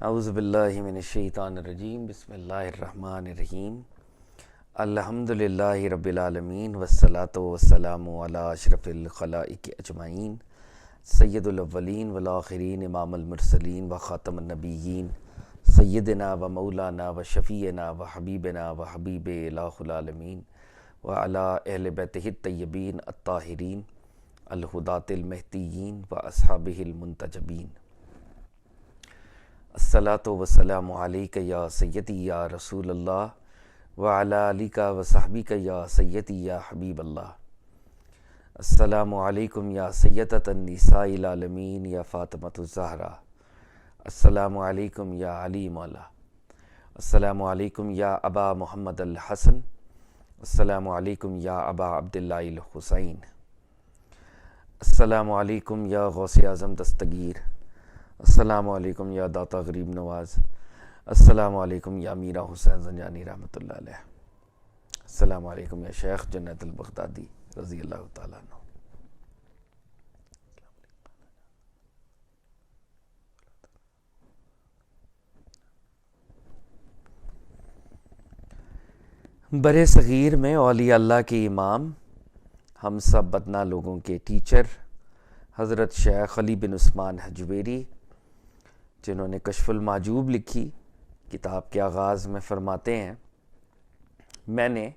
اعوذ باللہ من الشیطان الرجیم بسم اللہ الرحمن الرحیم الحمدللہ رب العالمین والصلاة والسلام علی اشرف الخلائق اجمعین سید الاولین والآخرین امام المرسلین وخاتم النبیین سیدنا و مولانا و شفیعنا و حبیبنا و حبیب الہ العالمین وعلی اہل بیتہ الطیبین الطاہرین الہداۃ المہدیین و اصحابہ المنتجبین. الصلاۃ والسلام علیک یا سیدی یا رسول اللہ وعلی آلک و صحبک یا سیدی یا حبیب اللہ. السلام علیکم یا سیدۃ النساء العالمین یا فاطمۃ الزہرا. السلام علیکم یا علی مولا. السلام علیکم یا ابا محمد الحسن. السلام علیکم یا ابا عبداللہ الحسین. السلام علیکم یا غوث اعظم دستگیر. السلام علیکم یا داتا غریب نواز. السلام علیکم یا میرا حسین زنجانی رحمۃ اللہ علیہ. السلام علیکم یا شیخ جنید البغدادی رضی اللہ تعالیٰ عنہ. برِ صغیر میں اولیاء اللہ کے امام، ہم سب بدنا لوگوں کے ٹیچر حضرت شیخ علی بن عثمان حجویری، جنہوں نے کشف المحجوب لکھی، کتاب کے آغاز میں فرماتے ہیں، میں نے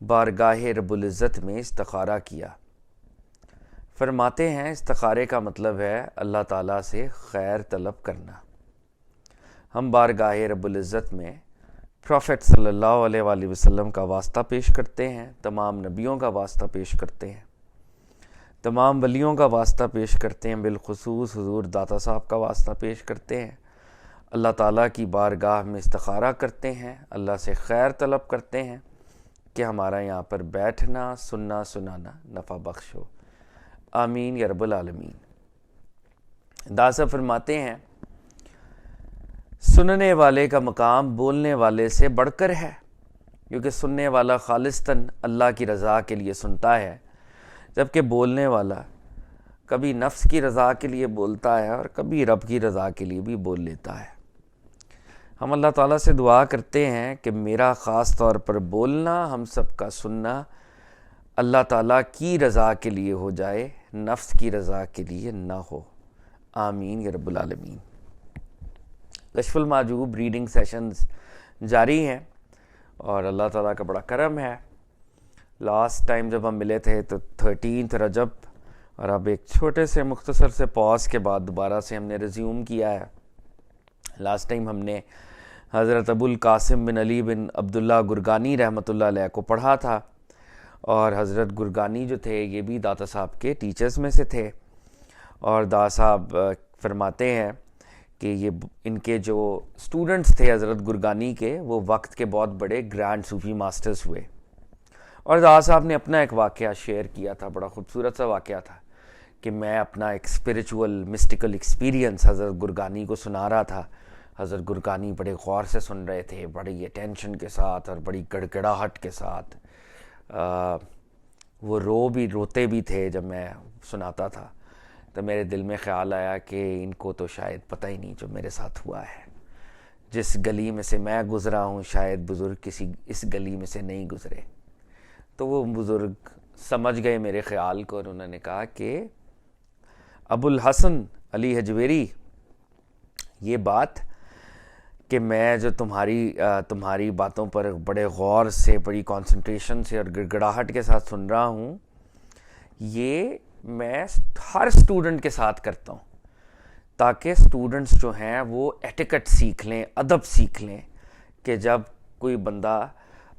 بارگاہ رب العزت میں استخارہ کیا. فرماتے ہیں استخارے کا مطلب ہے اللہ تعالیٰ سے خیر طلب کرنا. ہم بارگاہ رب العزت میں پروفٹ صلی اللہ علیہ وآلہ وسلم کا واسطہ پیش کرتے ہیں، تمام نبیوں کا واسطہ پیش کرتے ہیں، تمام ولیوں کا واسطہ پیش کرتے ہیں، بالخصوص حضور داتا صاحب کا واسطہ پیش کرتے ہیں. اللہ تعالیٰ کی بارگاہ میں استخارہ کرتے ہیں، اللہ سے خیر طلب کرتے ہیں کہ ہمارا یہاں پر بیٹھنا سننا سنانا نفع بخش ہو. آمین یا رب العالمین. داتا صاحب فرماتے ہیں سننے والے کا مقام بولنے والے سے بڑھ کر ہے، کیونکہ سننے والا خالصتاً اللہ کی رضا کے لیے سنتا ہے، جبکہ بولنے والا کبھی نفس کی رضا کے لیے بولتا ہے اور کبھی رب کی رضا کے لیے بھی بول لیتا ہے. ہم اللہ تعالیٰ سے دعا کرتے ہیں کہ میرا خاص طور پر بولنا، ہم سب کا سننا اللہ تعالیٰ کی رضا کے لیے ہو جائے، نفس کی رضا کے لیے نہ ہو. آمین یا رب العالمین. کشف المحجوب ریڈنگ سیشنز جاری ہیں اور اللہ تعالیٰ کا بڑا کرم ہے. لاسٹ ٹائم جب ہم ملے تھے تو 13 رجب، اور اب ایک چھوٹے سے مختصر سے پاز کے بعد دوبارہ سے ہم نے ریزیوم کیا ہے. لاسٹ ٹائم ہم نے حضرت ابو القاسم بن علی بن عبداللہ گرگانی رحمۃ اللہ علیہ کو پڑھا تھا، اور حضرت گرگانی جو تھے یہ بھی داتا صاحب کے ٹیچرز میں سے تھے. اور داتا صاحب فرماتے ہیں کہ یہ ان کے جو اسٹوڈنٹس تھے حضرت گرگانی کے، وہ وقت کے بہت بڑے گرینڈ صوفی ماسٹرز ہوئے. اور داتا صاحب نے اپنا ایک واقعہ شیئر کیا تھا، بڑا خوبصورت سا واقعہ تھا، کہ میں اپنا ایک اسپریچول مسٹیکل ایکسپیرینس حضرت گرگانی کو سنا رہا تھا. حضرت گرگانی بڑے غور سے سن رہے تھے، بڑی اٹینشن کے ساتھ اور بڑی گڑگڑاہٹ کے ساتھ. وہ روتے بھی تھے جب میں سناتا تھا. تو میرے دل میں خیال آیا کہ ان کو تو شاید پتہ ہی نہیں جو میرے ساتھ ہوا ہے. جس گلی میں سے میں گزرا ہوں شاید بزرگ کسی اس گلی میں سے نہیں گزرے. تو وہ بزرگ سمجھ گئے میرے خیال کو، اور انہوں نے کہا کہ ابو الحسن علی حجویری، یہ بات کہ میں جو تمہاری باتوں پر بڑے غور سے، بڑی کنسنٹریشن سے اور گڑگڑاہٹ کے ساتھ سن رہا ہوں، یہ میں ہر اسٹوڈنٹ کے ساتھ کرتا ہوں، تاکہ اسٹوڈنٹس جو ہیں وہ ایٹیکٹ سیکھ لیں، ادب سیکھ لیں، کہ جب کوئی بندہ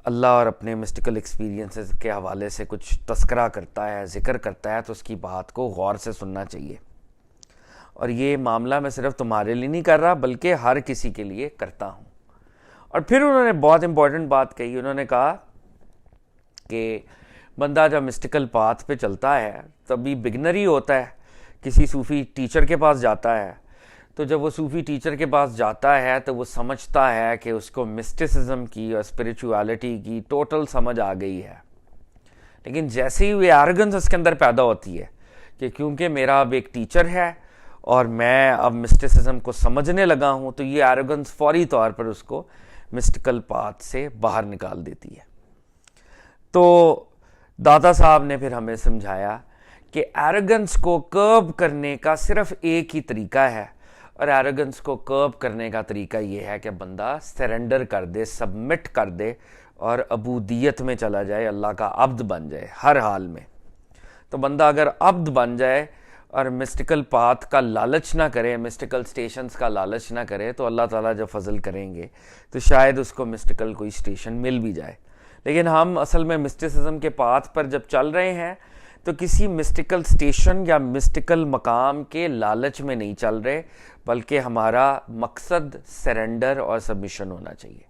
اللہ اور اپنے مسٹیکل ایکسپیرینسز کے حوالے سے کچھ تذکرہ کرتا ہے، ذکر کرتا ہے، تو اس کی بات کو غور سے سننا چاہیے. اور یہ معاملہ میں صرف تمہارے لیے نہیں کر رہا بلکہ ہر کسی کے لیے کرتا ہوں. اور پھر انہوں نے بہت امپورٹنٹ بات کہی. انہوں نے کہا کہ بندہ جب مسٹیکل پاتھ پہ چلتا ہے تبھی بگنر ہی ہوتا ہے، کسی صوفی ٹیچر کے پاس جاتا ہے، تو جب وہ صوفی ٹیچر کے پاس جاتا ہے تو وہ سمجھتا ہے کہ اس کو مسٹسزم کی اور اسپریچویلٹی کی ٹوٹل سمجھ آ گئی ہے. لیکن جیسے ہی وہ ایروگنس اس کے اندر پیدا ہوتی ہے کہ کیونکہ میرا اب ایک ٹیچر ہے اور میں اب مسٹسزم کو سمجھنے لگا ہوں، تو یہ ایروگنس فوری طور پر اس کو مسٹیکل پاتھ سے باہر نکال دیتی ہے۔ تو داتا صاحب نے پھر ہمیں سمجھایا کہ ایروگنس کو کرب کرنے کا صرف ایک ہی طریقہ ہے، اور ایروگنس کو کرب کرنے کا طریقہ یہ ہے کہ بندہ سرنڈر کر دے، سبمٹ کر دے اور عبودیت میں چلا جائے، اللہ کا عبد بن جائے ہر حال میں۔ تو بندہ اگر عبد بن جائے اور مسٹیکل پاتھ کا لالچ نہ کرے، مسٹیکل سٹیشنز کا لالچ نہ کرے، تو اللہ تعالیٰ جب فضل کریں گے تو شاید اس کو مسٹیکل کوئی سٹیشن مل بھی جائے۔ لیکن ہم اصل میں مسٹسزم کے پاتھ پر جب چل رہے ہیں تو کسی مسٹیکل سٹیشن یا مسٹیکل مقام کے لالچ میں نہیں چل رہے، بلکہ ہمارا مقصد سرنڈر اور سبمیشن ہونا چاہیے۔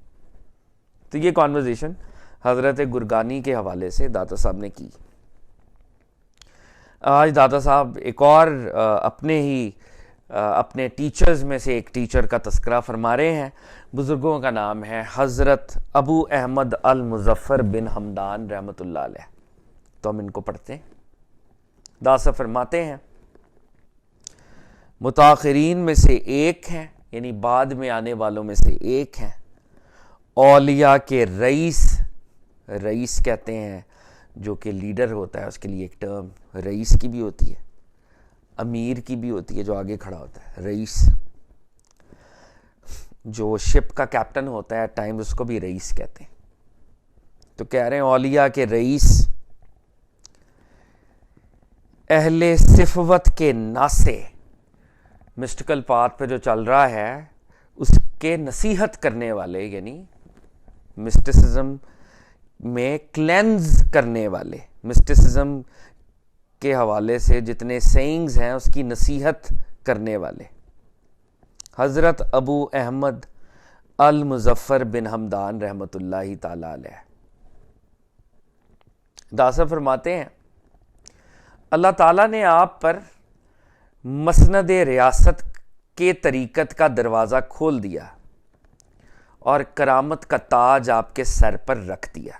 تو یہ کانورزیشن حضرت گرگانی کے حوالے سے داتا صاحب نے کی۔ آج داتا صاحب ایک اور اپنے ٹیچرز میں سے ایک ٹیچر کا تذکرہ فرما رہے ہیں۔ بزرگوں کا نام ہے حضرت ابو احمد المظفر بن حمدان رحمۃ اللہ علیہ۔ تو ہم ان کو پڑھتے ہیں۔ داتا صاحب فرماتے ہیں، متاخرین میں سے ایک ہیں، یعنی بعد میں آنے والوں میں سے ایک ہیں، اولیاء کے رئیس کہتے ہیں جو کہ لیڈر ہوتا ہے، اس کے لیے ایک ٹرم رئیس کی بھی ہوتی ہے، امیر کی بھی ہوتی ہے جو آگے کھڑا ہوتا ہے، رئیس جو شپ کا کیپٹن ہوتا ہے ٹائم اس کو بھی رئیس کہتے ہیں۔ تو کہہ رہے ہیں اولیاء کے رئیس اہل صفوت کے ناسے، مسٹیکل پاتھ پہ جو چل رہا ہے اس کے نصیحت کرنے والے، یعنی مسٹسزم میں کلینز کرنے والے، مسٹسزم کے حوالے سے جتنے سینگز ہیں اس کی نصیحت کرنے والے، حضرت ابو احمد المظفر بن حمدان رحمۃ اللہ تعالی علیہ۔ داتا فرماتے ہیں، اللہ تعالیٰ نے آپ پر مسند ریاست کے طریقت کا دروازہ کھول دیا اور کرامت کا تاج آپ کے سر پر رکھ دیا۔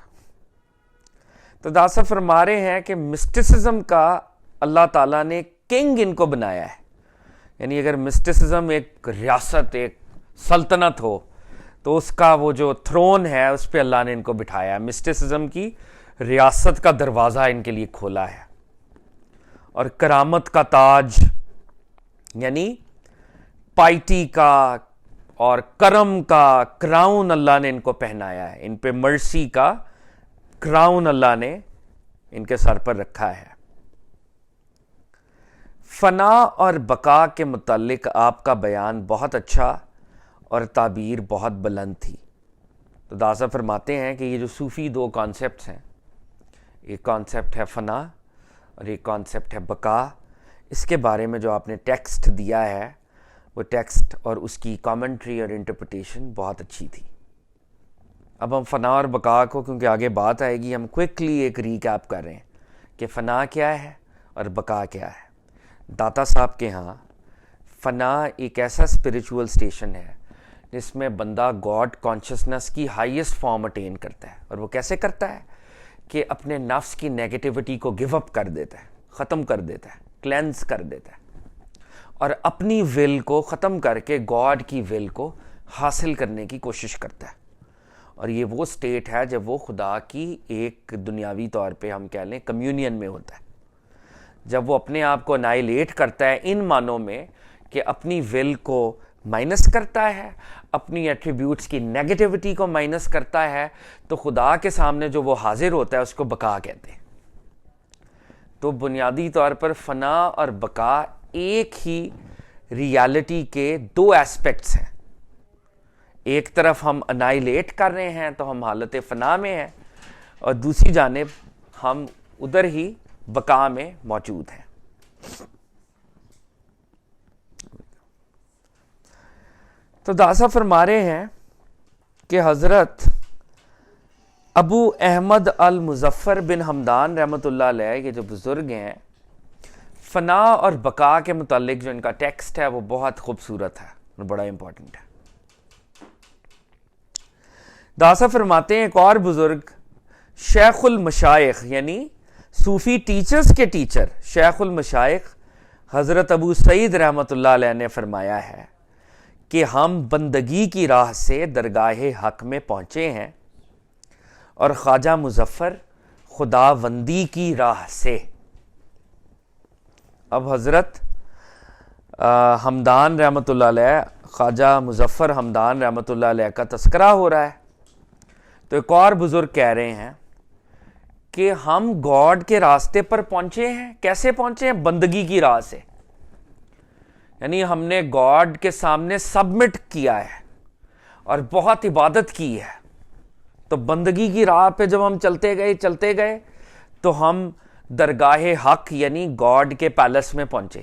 تو داتا فرما رہے ہیں کہ مسٹسزم کا اللہ تعالیٰ نے کنگ ان کو بنایا ہے، یعنی اگر مسٹسزم ایک ریاست، ایک سلطنت ہو تو اس کا وہ جو تھرون ہے اس پہ اللہ نے ان کو بٹھایا ہے۔ مسٹسزم کی ریاست کا دروازہ ان کے لیے کھولا ہے، اور کرامت کا تاج یعنی پائٹی کا اور کرم کا کراؤن اللہ نے ان کو پہنایا ہے، ان پہ مرسی کا کراؤن اللہ نے ان کے سر پر رکھا ہے۔ فنا اور بقا کے متعلق آپ کا بیان بہت اچھا اور تعبیر بہت بلند تھی۔ تو داتا فرماتے ہیں کہ یہ جو صوفی دو کانسیپٹس ہیں، ایک کانسیپٹ ہے فنا اور ایک کانسیپٹ ہے بقا، اس کے بارے میں جو آپ نے ٹیکسٹ دیا ہے وہ ٹیکسٹ اور اس کی کامنٹری اور انٹرپریٹیشن بہت اچھی تھی۔ اب ہم فنا اور بقا کو، کیونکہ آگے بات آئے گی، ہم کوئکلی ایک ریکیپ کر رہے ہیں کہ فنا کیا ہے اور بقا کیا ہے۔ داتا صاحب کے ہاں فنا ایک ایسا اسپریچول سٹیشن ہے جس میں بندہ گاڈ کانشسنس کی ہائیسٹ فارم اٹین کرتا ہے، اور وہ کیسے کرتا ہے کہ اپنے نفس کی نیگیٹیوٹی کو گیو اپ کر دیتا ہے، ختم کر دیتا ہے، کلینز کر دیتا ہے، اور اپنی ول کو ختم کر کے گاڈ کی ول کو حاصل کرنے کی کوشش کرتا ہے۔ اور یہ وہ سٹیٹ ہے جب وہ خدا کی ایک دنیاوی طور پہ ہم کہہ لیں کمیونین میں ہوتا ہے، جب وہ اپنے آپ کو انائلیٹ کرتا ہے ان معنوں میں کہ اپنی ول کو مائنس کرتا ہے، اپنی ایٹریبیوٹس کی نیگیٹیوٹی کو مائنس کرتا ہے، تو خدا کے سامنے جو وہ حاضر ہوتا ہے اس کو بقا کہتے ہیں۔ تو بنیادی طور پر فنا اور بقا ایک ہی ریالٹی کے دو ایسپیکٹس ہیں۔ ایک طرف ہم انائلیٹ کر رہے ہیں تو ہم حالت فنا میں ہیں، اور دوسری جانب ہم ادھر ہی بقا میں موجود ہیں۔ تو داتا فرما رہے ہیں کہ حضرت ابو احمد المظفر بن حمدان رحمۃ اللہ علیہ، یہ جو بزرگ ہیں، فنا اور بقا کے متعلق جو ان کا ٹیکسٹ ہے وہ بہت خوبصورت ہے اور بڑا امپورٹنٹ ہے۔ داتا فرماتے ہیں ایک اور بزرگ شیخ المشائخ، یعنی صوفی ٹیچرز کے ٹیچر، شیخ المشائخ حضرت ابو سعید رحمۃ اللہ علیہ نے فرمایا ہے کہ ہم بندگی کی راہ سے درگاہ حق میں پہنچے ہیں اور خواجہ مظفر خداوندی کی راہ سے. اب حضرت ہمدان رحمۃ اللہ علیہ، خواجہ مظفر ہمدان رحمۃ اللہ علیہ کا تذکرہ ہو رہا ہے. تو ایک اور بزرگ کہہ رہے ہیں کہ ہم گاڈ کے راستے پر پہنچے ہیں. کیسے پہنچے ہیں؟ بندگی کی راہ سے. یعنی ہم نے گاڈ کے سامنے سبمٹ کیا ہے اور بہت عبادت کی ہے. تو بندگی کی راہ پہ جب ہم چلتے گئے تو ہم درگاہ حق یعنی گاڈ کے پیلس میں پہنچے.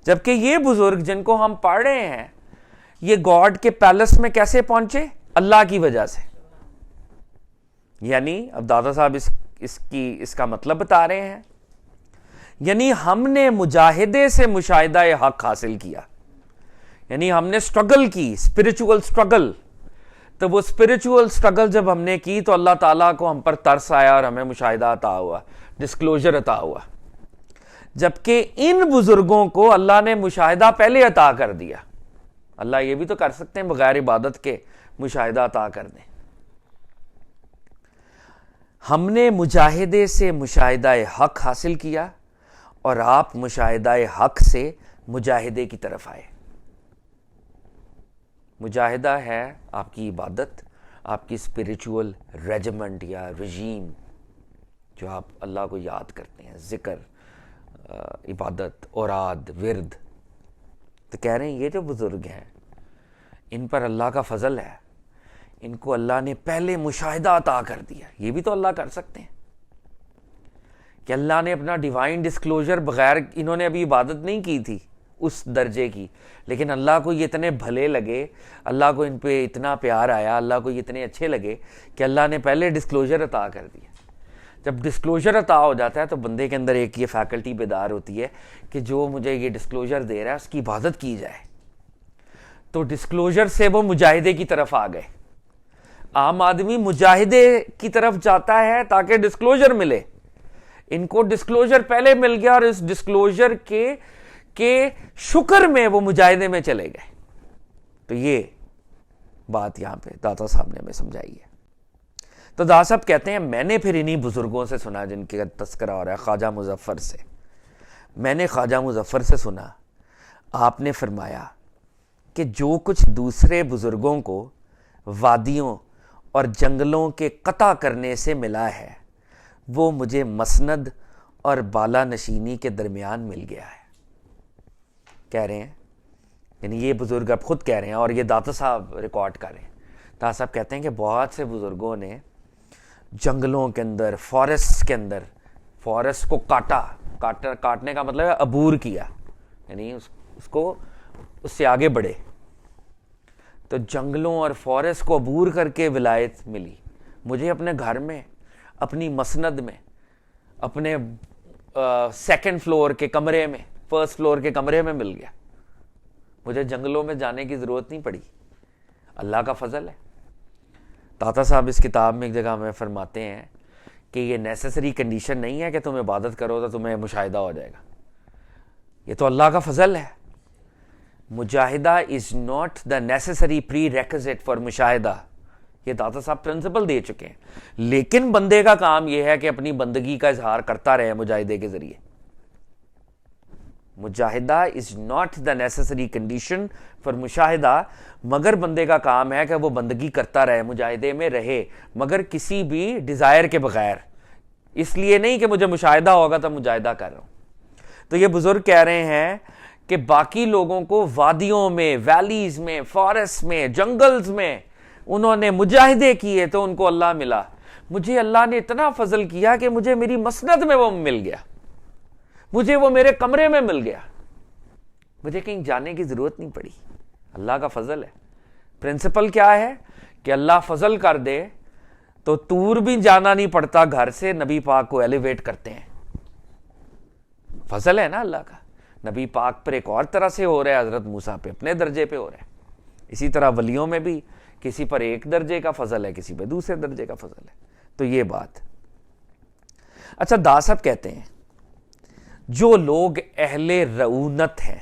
جبکہ یہ بزرگ جن کو ہم پڑھ رہے ہیں یہ گاڈ کے پیلس میں کیسے پہنچے؟ اللہ کی وجہ سے. یعنی اب دادا صاحب اس کا مطلب بتا رہے ہیں. یعنی ہم نے مجاہدے سے مشاہدہ حق حاصل کیا. یعنی ہم نے سٹرگل کی، اسپرچول سٹرگل. تو وہ اسپرچول سٹرگل جب ہم نے کی تو اللہ تعالیٰ کو ہم پر ترس آیا اور ہمیں مشاہدہ عطا ہوا، ڈسکلوجر عطا ہوا. جبکہ ان بزرگوں کو اللہ نے مشاہدہ پہلے عطا کر دیا. اللہ یہ بھی تو کر سکتے ہیں بغیر عبادت کے مشاہدہ عطا کر دیں. ہم نے مجاہدے سے مشاہدہ حق حاصل کیا اور آپ مشاہدہ حق سے مجاہدے کی طرف آئے. مجاہدہ ہے آپ کی عبادت، آپ کی اسپریچول ریجیمنٹ یا رجیم جو آپ اللہ کو یاد کرتے ہیں، ذکر، عبادت، اوراد، ورد. تو کہہ رہے ہیں یہ جو بزرگ ہیں ان پر اللہ کا فضل ہے، ان کو اللہ نے پہلے مشاہدہ عطا کر دیا. یہ بھی تو اللہ کر سکتے ہیں کہ اللہ نے اپنا ڈیوائن ڈسکلوجر بغیر، انہوں نے ابھی عبادت نہیں کی تھی اس درجے کی، لیکن اللہ کو یہ اتنے بھلے لگے، اللہ کو ان پہ اتنا پیار آیا، اللہ کو یہ اتنے اچھے لگے کہ اللہ نے پہلے ڈسکلوجر عطا کر دیا. جب ڈسکلوجر عطا ہو جاتا ہے تو بندے کے اندر ایک یہ فیکلٹی بیدار ہوتی ہے کہ جو مجھے یہ ڈسکلوجر دے رہا ہے اس کی عبادت کی جائے. تو ڈسکلوجر سے وہ مجاہدے کی طرف آ گئے. عام آدمی مجاہدے کی طرف جاتا ہے تاکہ ڈسکلوجر ملے. ان کو ڈسکلوجر پہلے مل گیا اور اس ڈسکلوجر کے شکر میں وہ مجاہدے میں چلے گئے. تو یہ بات یہاں پہ داتا صاحب نے ہمیں سمجھائی ہے. تو دادا صاحب کہتے ہیں میں نے پھر انہی بزرگوں سے سنا جن کے تذکرہ ہو رہا ہے، خواجہ مظفر سے. میں نے خواجہ مظفر سے سنا، آپ نے فرمایا کہ جو کچھ دوسرے بزرگوں کو وادیوں اور جنگلوں کے قطع کرنے سے ملا ہے وہ مجھے مسند اور بالا نشینی کے درمیان مل گیا ہے. کہہ رہے ہیں، یعنی یہ بزرگ اب خود کہہ رہے ہیں اور یہ داتا صاحب ریکارڈ کر رہے ہیں. داتا صاحب کہتے ہیں کہ بہت سے بزرگوں نے جنگلوں کے اندر، فارسٹ کے اندر، فارسٹ کو کاٹنے کا مطلب ہے عبور کیا، یعنی اس کو اس سے آگے بڑھے. تو جنگلوں اور فارسٹ کو عبور کر کے ولایت ملی. مجھے اپنے گھر میں، اپنی مسند میں، اپنے سیکنڈ فلور کے کمرے میں، فرسٹ فلور کے کمرے میں مل گیا. مجھے جنگلوں میں جانے کی ضرورت نہیں پڑی. اللہ کا فضل ہے. داتا صاحب اس کتاب میں ایک جگہ ہمیں فرماتے ہیں کہ یہ نیسیسری کنڈیشن نہیں ہے کہ تم عبادت کرو تو تمہیں مشاہدہ ہو جائے گا. یہ تو اللہ کا فضل ہے. مجاہدہ is not the necessary prerequisite for مشاہدہ. یہ داتا صاحب پرنسپل دے چکے ہیں. لیکن بندے کا کام یہ ہے کہ اپنی بندگی کا اظہار کرتا رہے مجاہدے کے ذریعے. مجاہدہ is not the necessary condition for مشاہدہ، مگر بندے کا کام ہے کہ وہ بندگی کرتا رہے، مجاہدے میں رہے، مگر کسی بھی ڈیزائر کے بغیر. اس لیے نہیں کہ مجھے مشاہدہ ہوگا تو مجاہدہ کر رہا ہوں. تو یہ بزرگ کہہ رہے ہیں کہ باقی لوگوں کو وادیوں میں، ویلیز میں، فارسٹ میں، جنگلز میں انہوں نے مجاہدے کیے تو ان کو اللہ ملا. مجھے اللہ نے اتنا فضل کیا کہ مجھے میری مسند میں وہ مل گیا، مجھے وہ میرے کمرے میں مل گیا. مجھے کہیں جانے کی ضرورت نہیں پڑی. اللہ کا فضل ہے. پرنسپل کیا ہے کہ اللہ فضل کر دے تو طور بھی جانا نہیں پڑتا گھر سے، نبی پاک کو ایلیویٹ کرتے ہیں. فضل ہے نا اللہ کا. نبی پاک پر ایک اور طرح سے ہو رہا ہے، حضرت موسیٰ پہ اپنے درجے پہ ہو رہا ہے. اسی طرح ولیوں میں بھی کسی پر ایک درجے کا فضل ہے، کسی پہ دوسرے درجے کا فضل ہے. تو یہ بات. اچھا دادا صاحب کہتے ہیں جو لوگ اہل رعونت ہیں،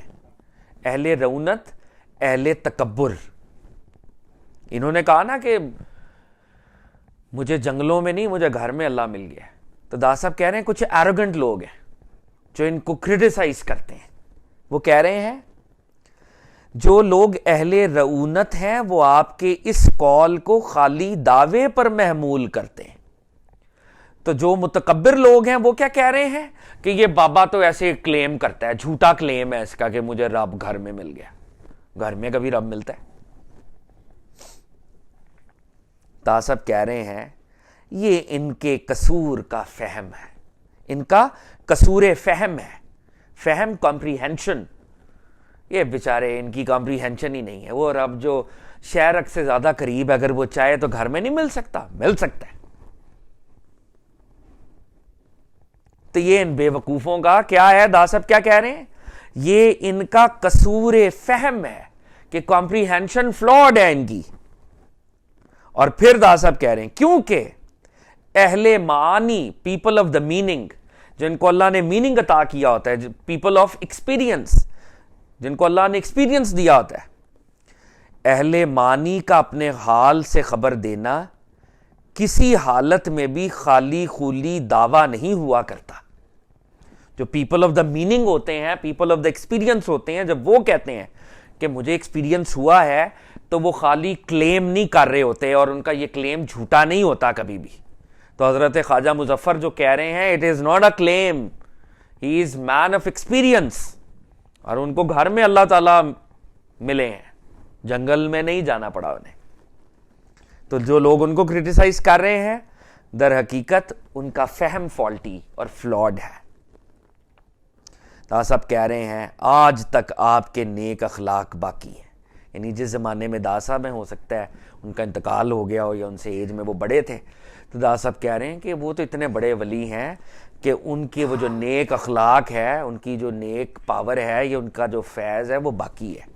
اہل رعونت، اہل تکبر، انہوں نے کہا نا کہ مجھے جنگلوں میں نہیں، مجھے گھر میں اللہ مل گیا، تو دا صاحب کہہ رہے ہیں کچھ ایروگنٹ لوگ ہیں جو ان کو کرٹیسائز کرتے ہیں، وہ کہہ رہے ہیں جو لوگ اہل رعونت ہیں وہ آپ کے اس قول کو خالی دعوے پر محمول کرتے ہیں، تو جو متکبر لوگ ہیں وہ کیا کہہ رہے ہیں کہ یہ بابا تو ایسے کلیم کرتا ہے، جھوٹا کلیم ہے اس کا کہ مجھے رب گھر میں مل گیا، گھر میں کبھی رب ملتا ہے؟ تا صاحب کہہ رہے ہیں یہ ان کے قصور کا فہم ہے، ان کا قصور فہم ہے، فہم کمپریہنشن، یہ بیچارے ان کی کمپریہنشن ہی نہیں ہے، وہ رب جو شہرک سے زیادہ قریب ہے اگر وہ چاہے تو گھر میں نہیں مل سکتا؟ مل سکتا ہے۔ تو یہ ان بے وقوفوں کا کیا ہے؟ دا صاحب کیا کہہ رہے ہیں؟ یہ ان کا قصور فہم ہے کہ کمپریہنشن فلاڈ ہے ان کی۔ اور پھر دا صاحب کہہ رہے ہیں کیونکہ اہل معانی، پیپل آف دا میننگ، جن کو اللہ نے میننگ عطا کیا ہوتا ہے، پیپل آف ایکسپیرینس، جن کو اللہ نے ایکسپیرینس دیا ہوتا ہے، اہل معنی کا اپنے حال سے خبر دینا کسی حالت میں بھی خالی خولی دعویٰ نہیں ہوا کرتا۔ جو پیپل آف دا میننگ ہوتے ہیں، پیپل آف دا ایکسپیرینس ہوتے ہیں، جب وہ کہتے ہیں کہ مجھے ایکسپیرینس ہوا ہے تو وہ خالی کلیم نہیں کر رہے ہوتے، اور ان کا یہ کلیم جھوٹا نہیں ہوتا کبھی بھی۔ تو حضرت خواجہ مظفر جو کہہ رہے ہیں it is not a claim, he is man of experience, اور ان کو گھر میں اللہ تعالیٰ ملے ہیں، جنگل میں نہیں جانا پڑا انہیں۔ تو جو لوگ ان کو کرٹیسائز کر رہے ہیں در حقیقت ان کا فہم فالٹی اور فلاڈ ہے۔ تو سب کہہ رہے ہیں آج تک آپ کے نیک اخلاق باقی ہیں، یعنی جس زمانے میں دا صاحب میں ہو سکتا ہے ان کا انتقال ہو گیا ہو یا ان سے ایج میں وہ بڑے تھے، تو دا صاحب کہہ رہے ہیں کہ وہ تو اتنے بڑے ولی ہیں کہ ان کے وہ جو نیک اخلاق ہے، ان کی جو نیک پاور ہے، یہ ان کا جو فیض ہے وہ باقی ہے۔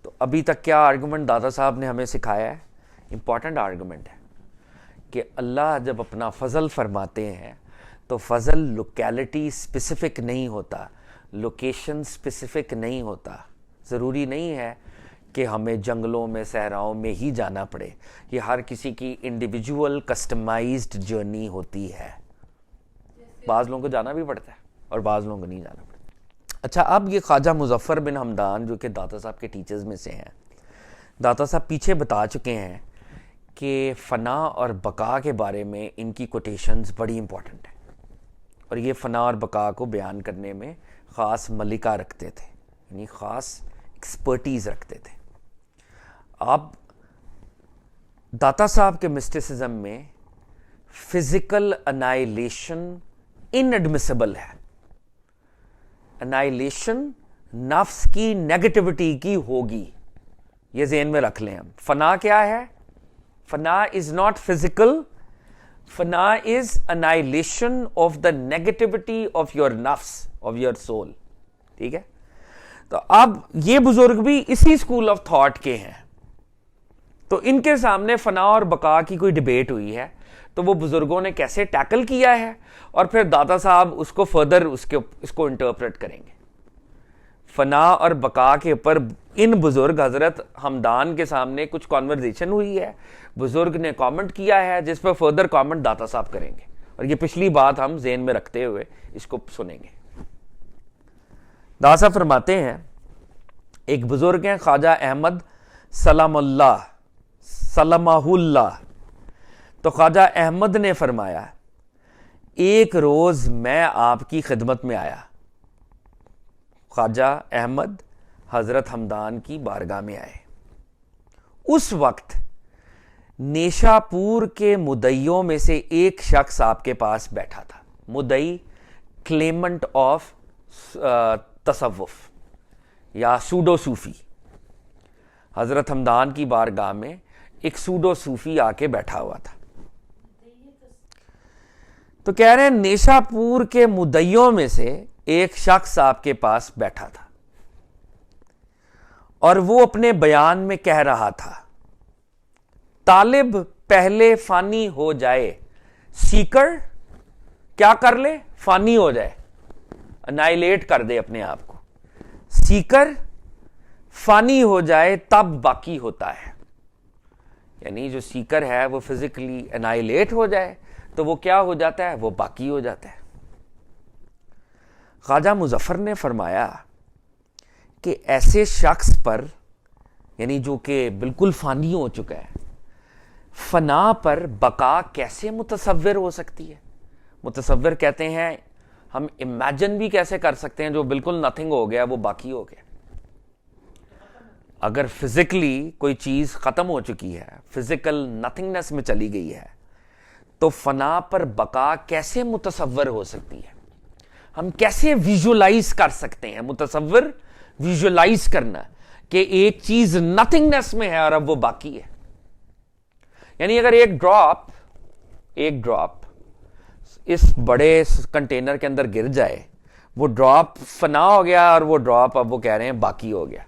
تو ابھی تک کیا آرگومنٹ دادا صاحب نے ہمیں سکھایا ہے؟ امپورٹنٹ آرگومنٹ ہے کہ اللہ جب اپنا فضل فرماتے ہیں تو فضل لوکیلٹی اسپیسیفک نہیں ہوتا، لوکیشن اسپیسیفک نہیں ہوتا۔ ضروری نہیں ہے کہ ہمیں جنگلوں میں، صحراؤں میں ہی جانا پڑے، یہ ہر کسی کی انڈیویجول کسٹمائزڈ جرنی ہوتی ہے۔ بعض لوگوں کو جانا بھی پڑتا ہے اور بعض لوگوں کو نہیں جانا پڑتا۔ اچھا، اب یہ خواجہ مظفر بن حمدان جو کہ داتا صاحب کے ٹیچرز میں سے ہیں، داتا صاحب پیچھے بتا چکے ہیں کہ فنا اور بقا کے بارے میں ان کی کوٹیشنز بڑی امپورٹنٹ ہیں، اور یہ فنا اور بقا کو بیان کرنے میں خاص ملکہ رکھتے تھے، یعنی خاص ایکسپرٹیز رکھتے تھے۔ اب داتا صاحب کے مسٹیسزم میں فزیکل انائلیشن انڈمسبل ہے، انائلیشن نفس کی نیگیٹیوٹی کی ہوگی، یہ ذہن میں رکھ لیں ہم۔ فنا کیا ہے؟ فنا از ناٹ فزیکل، فنا is annihilation of the negativity of your نفس، آف یور سول، ٹھیک ہے؟ تو اب یہ بزرگ بھی اسی اسکول آف تھاٹ کے ہیں، تو ان کے سامنے فنا اور بقا کی کوئی ڈیبیٹ ہوئی ہے تو وہ بزرگوں نے کیسے ٹیکل کیا ہے، اور پھر داتا صاحب اس کو فردر اس کو انٹرپریٹ کریں گے۔ فنا اور بقا کے اوپر ان بزرگ حضرت حمدان کے سامنے کچھ کانورزیشن ہوئی ہے، بزرگ نے کامنٹ کیا ہے جس پر فردر کامنٹ داتا صاحب کریں گے، اور یہ پچھلی بات ہم ذہن میں رکھتے ہوئے اس کو سنیں گے۔ داتا صاحب فرماتے ہیں، ایک بزرگ ہیں خواجہ احمد سلام اللہ سلمہ اللہ، تو خواجہ احمد نے فرمایا ایک روز میں آپ کی خدمت میں آیا، خواجہ احمد حضرت حمدان کی بارگاہ میں آئے، اس وقت نیشا پور کے مدعیوں میں سے ایک شخص آپ کے پاس بیٹھا تھا، مدعی کلیمنٹ آف تصوف یا سوڈو صوفی۔ حضرت حمدان کی بارگاہ میں ایک سوڈو صوفی آ کے بیٹھا ہوا تھا، تو کہہ رہے ہیں نیشا پور کے مدعیوں میں سے ایک شخص آپ کے پاس بیٹھا تھا، اور وہ اپنے بیان میں کہہ رہا تھا طالب پہلے فانی ہو جائے، سیکر کیا کر لے؟ فانی ہو جائے, انائلیٹ کر دے اپنے آپ کو. سیکر فانی ہو جائے تب باقی ہوتا ہے. یعنی جو سیکر ہے وہ فزیکلی انائلیٹ ہو جائے تو وہ کیا ہو جاتا ہے؟ وہ باقی ہو جاتا ہے. خواجہ مظفر نے فرمایا کہ ایسے شخص پر, یعنی جو کہ بالکل فانی ہو چکا ہے, فنا پر بقا کیسے متصور ہو سکتی ہے؟ متصور کہتے ہیں ہم امیجن بھی کیسے کر سکتے ہیں جو بالکل نتھنگ ہو گیا وہ باقی ہو گیا. اگر فزیکلی کوئی چیز ختم ہو چکی ہے, فزیکل نتھنگنس میں چلی گئی ہے, تو فنا پر بقا کیسے متصور ہو سکتی ہے؟ ہم کیسے ویژولائز کر سکتے ہیں؟ متصور ویژولائز کرنا کہ ایک چیز نتھنگنس میں ہے اور اب وہ باقی ہے. یعنی اگر ایک ڈراپ اس بڑے کنٹینر کے اندر گر جائے, وہ ڈراپ فنا ہو گیا اور وہ ڈراپ اب وہ کہہ رہے ہیں باقی ہو گیا,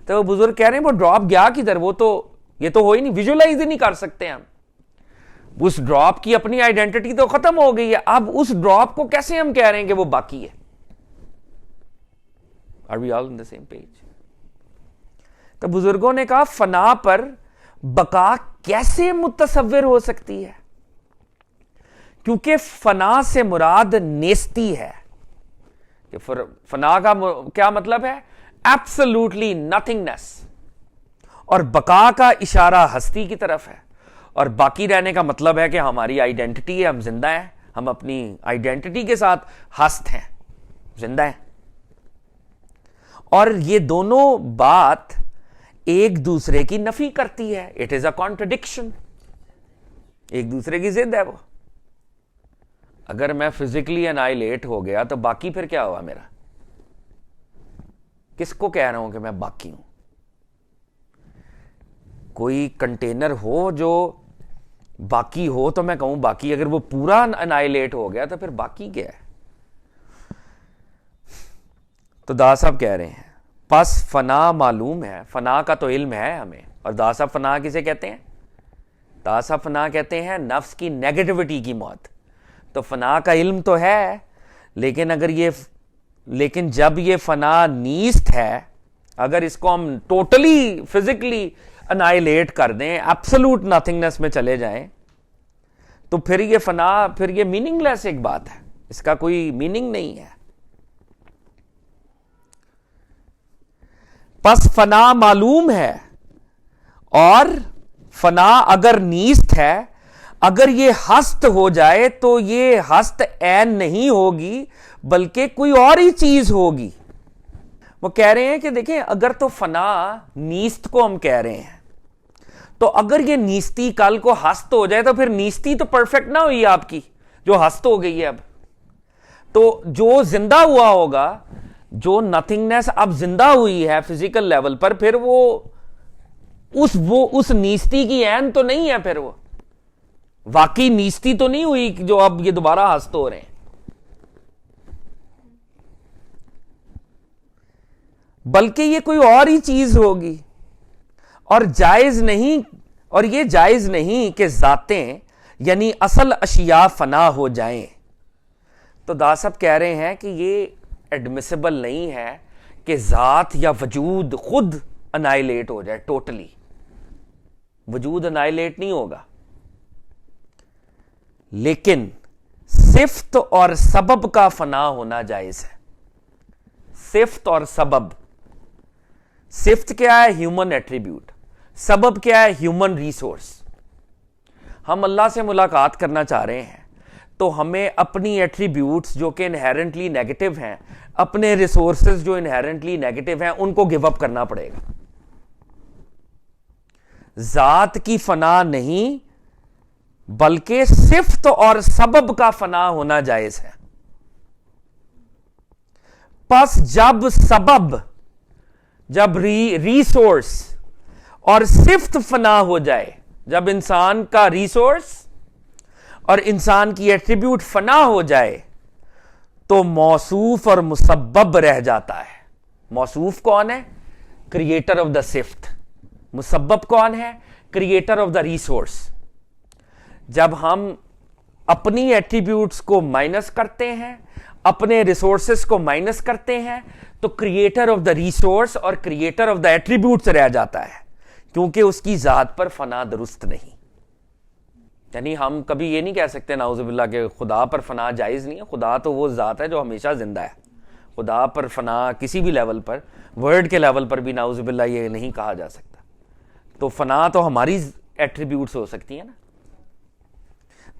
تو وہ بزرگ کہہ رہے ہیں وہ ڈراپ گیا کدھر؟ وہ تو یہ تو ہو ہی نہیں, ویژولائز ہی نہیں کر سکتے ہم. اس ڈراپ کی اپنی آئیڈینٹی تو ختم ہو گئی ہے, اب اس ڈراپ کو کیسے ہم کہہ رہے ہیں کہ وہ باقی ہے؟ Are we all on the same page? تو بزرگوں نے کہا فنا پر بقا کیسے متصور ہو سکتی ہے؟ کیونکہ فنا سے مراد نیستی ہے. کہ فنا کا کیا مطلب ہے؟ ایبسولوٹلی نتھنگنس. اور بقا کا اشارہ ہستی کی طرف ہے, اور باقی رہنے کا مطلب ہے کہ ہماری آئیڈینٹی ہے, ہم زندہ ہیں, ہم اپنی آئیڈینٹی کے ساتھ ہست ہیں, زندہ ہیں. اور یہ دونوں بات ایک دوسرے کی نفی کرتی ہے. اٹ از اے کانٹرڈکشن, ایک دوسرے کی ضد ہے وہ. اگر میں فزیکلی انائلیٹ ہو گیا تو باقی پھر کیا ہوا میرا؟ کس کو کہہ رہا ہوں کہ میں باقی ہوں؟ کوئی کنٹینر ہو جو باقی ہو تو میں کہوں باقی, اگر وہ پورا انائلیٹ ہو گیا تو پھر باقی کیا ہے؟ تو دا صاحب کہہ رہے ہیں پس فنا معلوم ہے, فنا کا تو علم ہے ہمیں. اور دا صاحب فنا کسے کہتے ہیں؟ دا صاحب فنا کہتے ہیں نفس کی نیگیٹیوٹی کی موت. تو فنا کا علم تو ہے, لیکن جب یہ فنا نیست ہے, اگر اس کو ہم ٹوٹلی فزیکلی انائلیٹ کر دیں, ایبسولوٹ نتھنگنس میں چلے جائیں, تو پھر یہ فنا, پھر یہ میننگ لیس ایک بات ہے, اس کا کوئی میننگ نہیں ہے. پس فنا معلوم ہے, اور فنا اگر نیست ہے, اگر یہ ہست ہو جائے تو یہ ہست عین نہیں ہوگی بلکہ کوئی اور ہی چیز ہوگی. وہ کہہ رہے ہیں کہ دیکھیں اگر تو فنا نیست کو ہم کہہ رہے ہیں, تو اگر یہ نیستی کل کو ہست ہو جائے تو پھر نیستی تو پرفیکٹ نہ ہوئی آپ کی جو ہست ہو گئی ہے. اب تو جو زندہ ہوا ہوگا, جو نتھنگنس اب زندہ ہوئی ہے فزیکل لیول پر, پھر وہ اس نیستی کی عین تو نہیں ہے, پھر وہ واقعی نیستی تو نہیں ہوئی جو اب یہ دوبارہ ہست ہو رہے ہیں. بلکہ یہ کوئی اور ہی چیز ہوگی. اور جائز نہیں, اور یہ جائز نہیں کہ ذاتیں یعنی اصل اشیاء فنا ہو جائیں. تو دا صاحب کہہ رہے ہیں کہ یہ ایڈمیسیبل نہیں ہے کہ ذات یا وجود خود انائلیٹ ہو جائے. ٹوٹلی وجود انائلیٹ نہیں ہوگا, لیکن صفت اور سبب کا فنا ہونا جائز ہے. صفت اور سبب, صفت کیا ہے؟ Human attribute. سبب کیا ہے؟ Human resource. ہم اللہ سے ملاقات کرنا چاہ رہے ہیں تو ہمیں اپنی ایٹریبیوٹس جو کہ انہیرنٹلی نیگیٹو ہیں, اپنے ریسورسز جو انہیرنٹلی نیگیٹو ہیں, ان کو گیو اپ کرنا پڑے گا. ذات کی فنا نہیں بلکہ صفت اور سبب کا فنا ہونا جائز ہے. پس جب سبب, جب ریسورس اور صفت فنا ہو جائے, جب انسان کا ریسورس اور انسان کی ایٹریبیوٹ فنا ہو جائے, تو موصوف اور مسبب رہ جاتا ہے. موصوف کون ہے؟ کریٹر آف دا صفت. مسبب کون ہے؟ Creator of the resource. جب ہم اپنی ایٹریبیوٹس کو مائنس کرتے ہیں, اپنے ریسورسز کو مائنس کرتے ہیں, تو کریٹر آف دا ریسورس اور کریٹر آف دا ایٹریبیوٹس رہ جاتا ہے, کیونکہ اس کی ذات پر فنا درست نہیں. یعنی ہم کبھی یہ نہیں کہہ سکتے نعوذ باللہ کہ خدا پر فنا جائز نہیں ہے. خدا تو وہ ذات ہے جو ہمیشہ زندہ ہے. خدا پر فنا کسی بھی لیول پر, ورڈ کے لیول پر بھی نعوذ باللہ یہ نہیں کہا جا سکتا. تو فنا تو ہماری ایٹریبیوٹس ہو سکتی ہیں نا.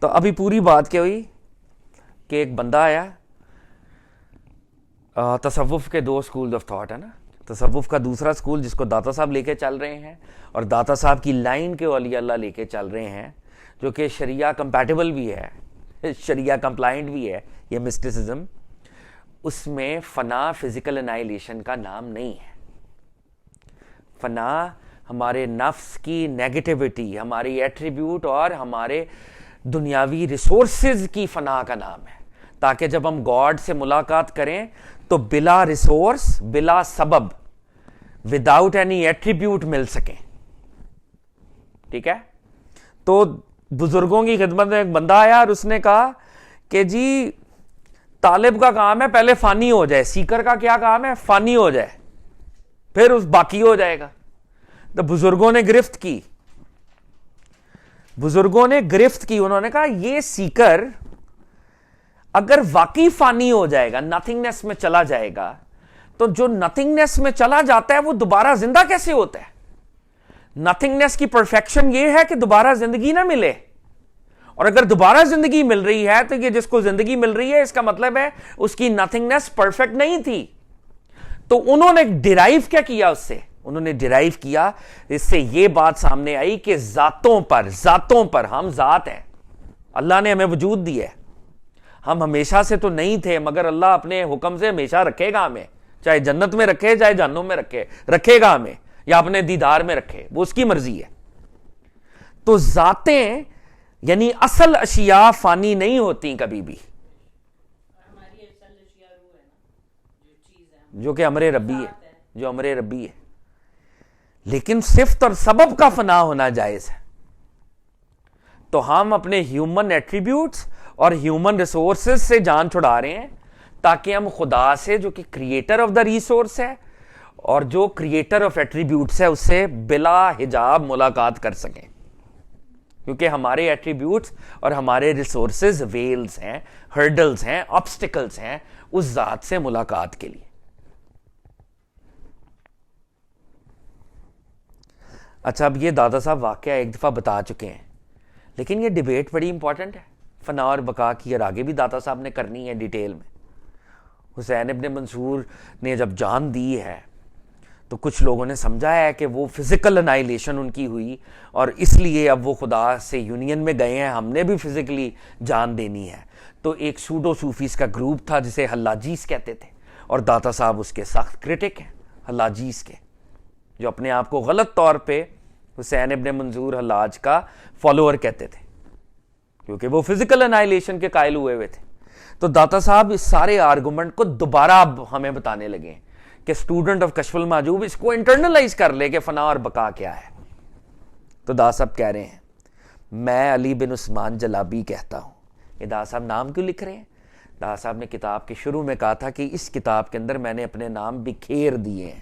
تو ابھی پوری بات کیا ہوئی کہ ایک بندہ آیا, تصوف کے 2 اسکول آف تھاٹ ہے نا. تصوف کا دوسرا اسکول جس کو داتا صاحب لے کے چل رہے ہیں, اور داتا صاحب کی لائن کے اولیاء اللہ لے کے چل رہے ہیں, جو کہ شریعہ کمپیٹیبل بھی ہے, شریعہ کمپلائنٹ بھی ہے, یہ مسٹسزم. اس میں فنا فزیکل انائلیشن کا نام نہیں ہے. فنا ہمارے نفس کی نیگیٹیوٹی, ہماری ایٹریبیوٹ اور ہمارے دنیاوی ریسورسز کی فنا کا نام ہے, تاکہ جب ہم گاڈ سے ملاقات کریں تو بلا ریسورس, بلا سبب, وداؤٹ اینی ایٹریبیوٹ مل سکیں. ٹھیک ہے. تو بزرگوں کی خدمت میں ایک بندہ آیا اور اس نے کہا کہ جی طالب کا کام ہے پہلے فانی ہو جائے, سیکر کا کیا کام ہے, فانی ہو جائے, پھر اس باقی ہو جائے گا. تو بزرگوں نے گرفت کی, انہوں نے کہا یہ سیکر اگر واقعی فانی ہو جائے گا, نتھنگنیس میں چلا جائے گا, تو جو نتھنگنیس میں چلا جاتا ہے وہ دوبارہ زندہ کیسے ہوتا ہے؟ نتھنگنیس کی پرفیکشن یہ ہے کہ دوبارہ زندگی نہ ملے, اور اگر دوبارہ زندگی مل رہی ہے تو یہ جس کو زندگی مل رہی ہے اس کا مطلب ہے اس کی نتھنگنیس پرفیکٹ نہیں تھی. تو انہوں نے ڈیرائیو کیا کیا اس سے؟ انہوں نے ڈیرائیو کیا, اس سے یہ بات سامنے آئی کہ ذاتوں پر ہم ذات ہیں, اللہ نے ہمیں وجود دیا ہے, ہم ہمیشہ سے تو نہیں تھے, مگر اللہ اپنے حکم سے ہمیشہ رکھے گا ہمیں, چاہے جنت میں رکھے چاہے جہنم میں رکھے گا ہمیں, یا اپنے دیدار میں رکھے, وہ اس کی مرضی ہے. تو ذاتیں یعنی اصل اشیاء فانی نہیں ہوتی کبھی بھی, جو کہ امر ربی ہے, لیکن صفت اور سبب کا فنا ہونا جائز ہے. تو ہم اپنے ہیومن ایٹریبیوٹس اور ہیومن ریسورسز سے جان چھڑا رہے ہیں, تاکہ ہم خدا سے, جو کہ کریٹر آف دا ریسورس ہے اور جو کریٹر آف ایٹریبیوٹس ہے, اس سے بلا حجاب ملاقات کر سکیں. کیونکہ ہمارے ایٹریبیوٹس اور ہمارے ریسورسز ویلز ہیں, ہرڈلز ہیں, آبسٹیکلز ہیں اس ذات سے ملاقات کے لیے. اچھا, اب یہ دادا صاحب واقعہ ایک دفعہ بتا چکے ہیں, لیکن یہ ڈیبیٹ بڑی امپورٹنٹ ہے فنا اور بقا کی, اور آگے بھی دادا صاحب نے کرنی ہے ڈیٹیل میں. حسین ابن منصور نے جب جان دی ہے تو کچھ لوگوں نے سمجھا ہے کہ وہ فزیکل انائلیشن ان کی ہوئی, اور اس لیے اب وہ خدا سے یونین میں گئے ہیں, ہم نے بھی فزیکلی جان دینی ہے. تو ایک سوڈو صوفیز کا گروپ تھا جسے حلاجیز کہتے تھے, اور داتا صاحب اس کے سخت کرٹک ہیں حلاجیز کے, جو اپنے آپ کو غلط طور پہ حسین ابن منظور حلاج کا فالوور کہتے تھے, کیونکہ وہ فزیکل انائلیشن کے قائل ہوئے تھے. تو داتا صاحب اس سارے آرگومنٹ کو دوبارہ اب ہمیں بتانے لگے کہ اسٹوڈنٹ آف کشف المحجوب اس کو انٹرنلائز کر لے کہ فنا اور بقا کیا ہے. تو دادا صاحب کہہ رہے ہیں, میں علی بن عثمان جلابی کہتا ہوں. یہ دادا صاحب نام کیوں لکھ رہے ہیں؟ دادا صاحب نے کتاب کے شروع میں کہا تھا کہ اس کتاب کے اندر میں نے اپنے نام بکھیر دیے ہیں,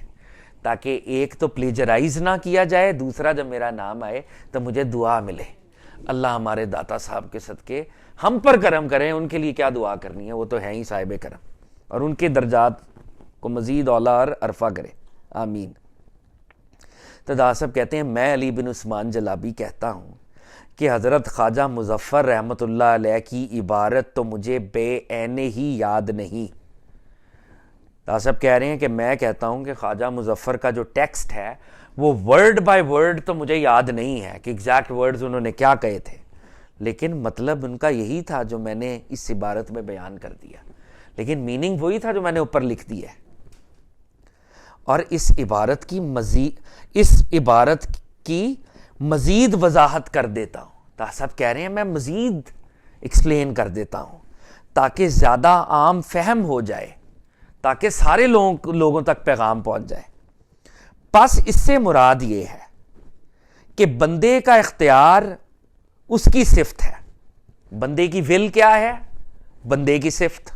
تاکہ ایک تو پلیجرائز نہ کیا جائے, دوسرا جب میرا نام آئے تو مجھے دعا ملے. اللہ ہمارے داتا صاحب کے صدقے ہم پر کرم کریں, ان کے لیے کیا دعا کرنی ہے, وہ تو ہیں ہی صاحب کرم, اور ان کے درجات کو مزید اولا اور عرفہ کرے, آمین. تو دادا صاحب کہتے ہیں, میں علی بن عثمان جلابی کہتا ہوں کہ حضرت خواجہ مظفر رحمۃ اللہ علیہ کی عبارت تو مجھے بے عین ہی یاد نہیں. دادا صاحب کہہ رہے ہیں کہ میں کہتا ہوں کہ خواجہ مظفر کا جو ٹیکسٹ ہے وہ ورڈ بائی ورڈ تو مجھے یاد نہیں ہے کہ ایگزیکٹ ورڈز انہوں نے کیا کہے تھے, لیکن مطلب ان کا یہی تھا جو میں نے اس عبارت میں بیان کر دیا, لیکن میننگ وہی تھا جو میں نے اوپر لکھ دیا ہے. اور اس عبارت کی مزید وضاحت کر دیتا ہوں. دادا صاحب کہہ رہے ہیں میں مزید ایکسپلین کر دیتا ہوں تاکہ زیادہ عام فہم ہو جائے, تاکہ سارے لوگوں تک پیغام پہنچ جائے. بس اس سے مراد یہ ہے کہ بندے کا اختیار اس کی صفت ہے, بندے کی ول کیا ہے؟ بندے کی صفت.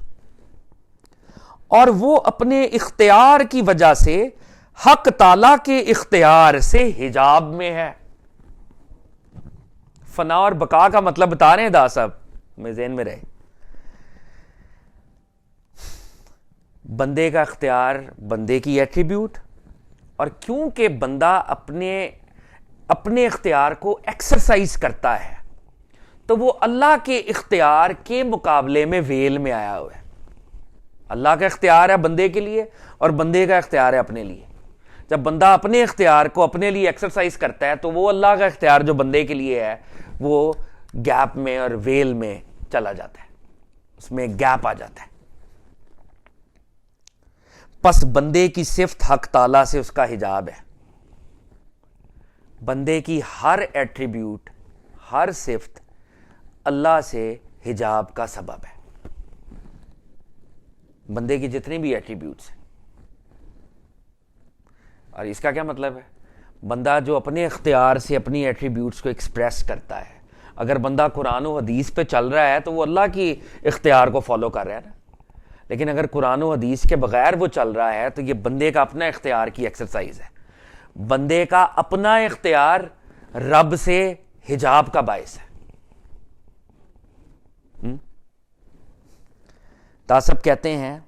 اور وہ اپنے اختیار کی وجہ سے حق تعالی کے اختیار سے حجاب میں ہے. فنا اور بقا کا مطلب بتا رہے ہیں دا صاحب، میں ذہن میں رہے. بندے کا اختیار بندے کی ایٹریبیوٹ، اور کیونکہ بندہ اپنے اختیار کو ایکسرسائز کرتا ہے تو وہ اللہ کے اختیار کے مقابلے میں ویل میں آیا ہوا ہے. اللہ کا اختیار ہے بندے کے لیے اور بندے کا اختیار ہے اپنے لیے. جب بندہ اپنے اختیار کو اپنے لیے ایکسرسائز کرتا ہے تو وہ اللہ کا اختیار جو بندے کے لیے ہے وہ گیپ میں اور ویل میں چلا جاتا ہے، اس میں گیپ آ جاتا ہے. پس بندے کی صفت حق تعالی سے اس کا حجاب ہے. بندے کی ہر ایٹریبیوٹ، ہر صفت اللہ سے حجاب کا سبب ہے. بندے کی جتنی بھی ایٹریبیوٹس ہیں. اور اس کا کیا مطلب ہے؟ بندہ جو اپنے اختیار سے اپنی ایٹریبیوٹس کو ایکسپریس کرتا ہے، اگر بندہ قرآن و حدیث پہ چل رہا ہے تو وہ اللہ کی اختیار کو فالو کر رہا ہے نا. لیکن اگر قرآن و حدیث کے بغیر وہ چل رہا ہے تو یہ بندے کا اپنا اختیار کی ایکسرسائز ہے. بندے کا اپنا اختیار رب سے حجاب کا باعث ہے. تاسب کہتے ہیں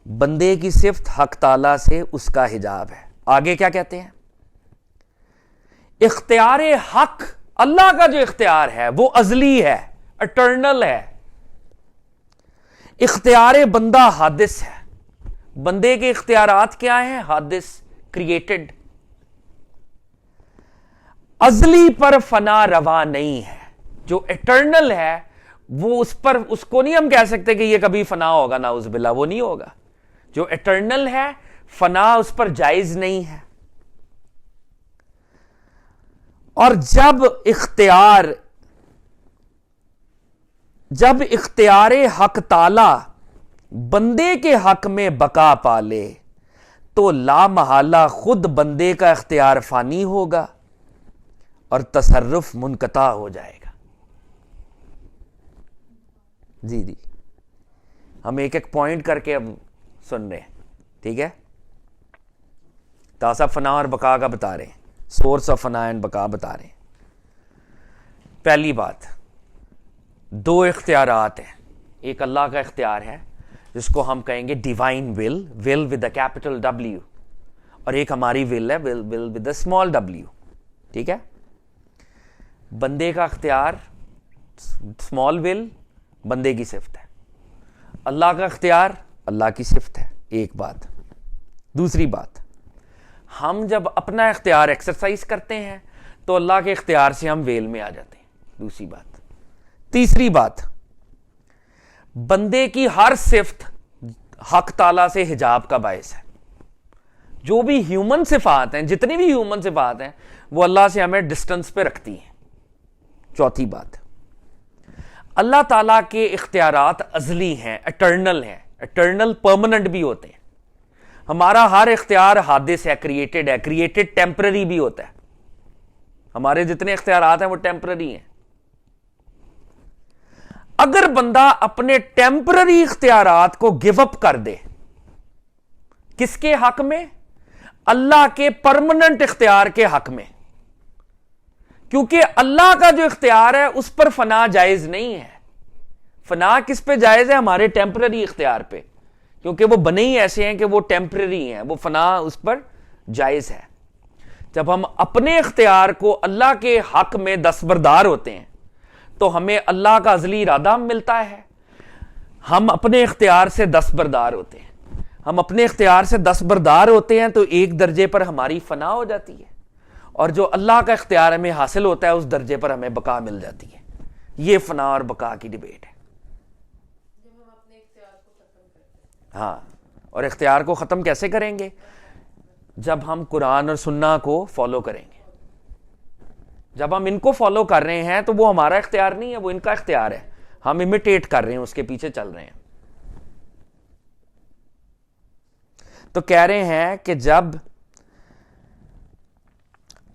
بندے کی صفت حق تعالی سے اس کا حجاب ہے. آگے کیا کہتے ہیں؟ اختیار حق، اللہ کا جو اختیار ہے وہ ازلی ہے، اٹرنل ہے. اختیار بندہ حادث ہے. بندے کے اختیارات کیا ہیں؟ حادث، کریٹڈ. ازلی پر فنا روا نہیں ہے. جو اٹرنل ہے وہ اس کو نہیں ہم کہہ سکتے کہ یہ کبھی فنا ہوگا، نعوذ باللہ، وہ نہیں ہوگا. جو اٹرنل ہے فنا اس پر جائز نہیں ہے. اور جب اختیار حق تعالی بندے کے حق میں بقا پالے تو لا محالہ خود بندے کا اختیار فانی ہوگا اور تصرف منقطع ہو جائے گا. جی ہم ایک ایک پوائنٹ کر کے اب سن رہے ہیں، ٹھیک ہے؟ تاسا فنا اور بقا کا بتا رہے ہیں، سورس آف فنا اینڈ بقا بتا رہے ہیں. پہلی بات، دو اختیارات ہیں. ایک اللہ کا اختیار ہے جس کو ہم کہیں گے divine will with A capital W, اور ایک ہماری ول ہے، will with a small W. ٹھیک ہے؟ بندے کا اختیار اسمال ول بندے کی صفت ہے، اللہ کا اختیار اللہ کی صفت ہے. ایک بات. دوسری بات، ہم جب اپنا اختیار ایکسرسائز کرتے ہیں تو اللہ کے اختیار سے ہم ویل میں آ جاتے ہیں. دوسری بات. تیسری بات، بندے کی ہر صفت حق تعالی سے حجاب کا باعث ہے. جو بھی ہیومن صفات ہیں، جتنی بھی ہیومن صفات ہیں، وہ اللہ سے ہمیں ڈسٹنس پہ رکھتی ہیں. چوتھی بات، اللہ تعالیٰ کے اختیارات ازلی ہیں، اٹرنل ہیں، اٹرنل پرماننٹ بھی ہوتے ہیں. ہمارا ہر اختیار حادث ہے، کریٹڈ ہے. کریٹڈ ٹیمپرری بھی ہوتا ہے. ہمارے جتنے اختیارات ہیں وہ ٹیمپرری ہیں. اگر بندہ اپنے ٹیمپرری اختیارات کو گیو اپ کر دے، کس کے حق میں؟ اللہ کے پرماننٹ اختیار کے حق میں. کیونکہ اللہ کا جو اختیار ہے اس پر فنا جائز نہیں ہے. فنا کس پہ جائز ہے؟ ہمارے ٹیمپرری اختیار پہ، کیونکہ وہ بنے ہی ایسے ہیں کہ وہ ٹیمپرری ہیں. وہ فنا اس پر جائز ہے. جب ہم اپنے اختیار کو اللہ کے حق میں دستبردار ہوتے ہیں تو ہمیں اللہ کا ازلی ارادہ ملتا ہے. ہم اپنے اختیار سے دستبردار ہوتے ہیں. ہم اپنے اختیار سے دستبردار ہوتے ہیں تو ایک درجے پر ہماری فنا ہو جاتی ہے، اور جو اللہ کا اختیار ہمیں حاصل ہوتا ہے اس درجے پر ہمیں بقا مل جاتی ہے. یہ فنا اور بقا کی ڈیبیٹ ہے. ہاں، اور اختیار کو ختم کیسے کریں گے؟ جب ہم قرآن اور سنہ کو فالو کریں گے. جب ہم ان کو فالو کر رہے ہیں تو وہ ہمارا اختیار نہیں ہے، وہ ان کا اختیار ہے. ہم امیٹیٹ کر رہے ہیں، اس کے پیچھے چل رہے ہیں. تو کہہ رہے ہیں کہ جب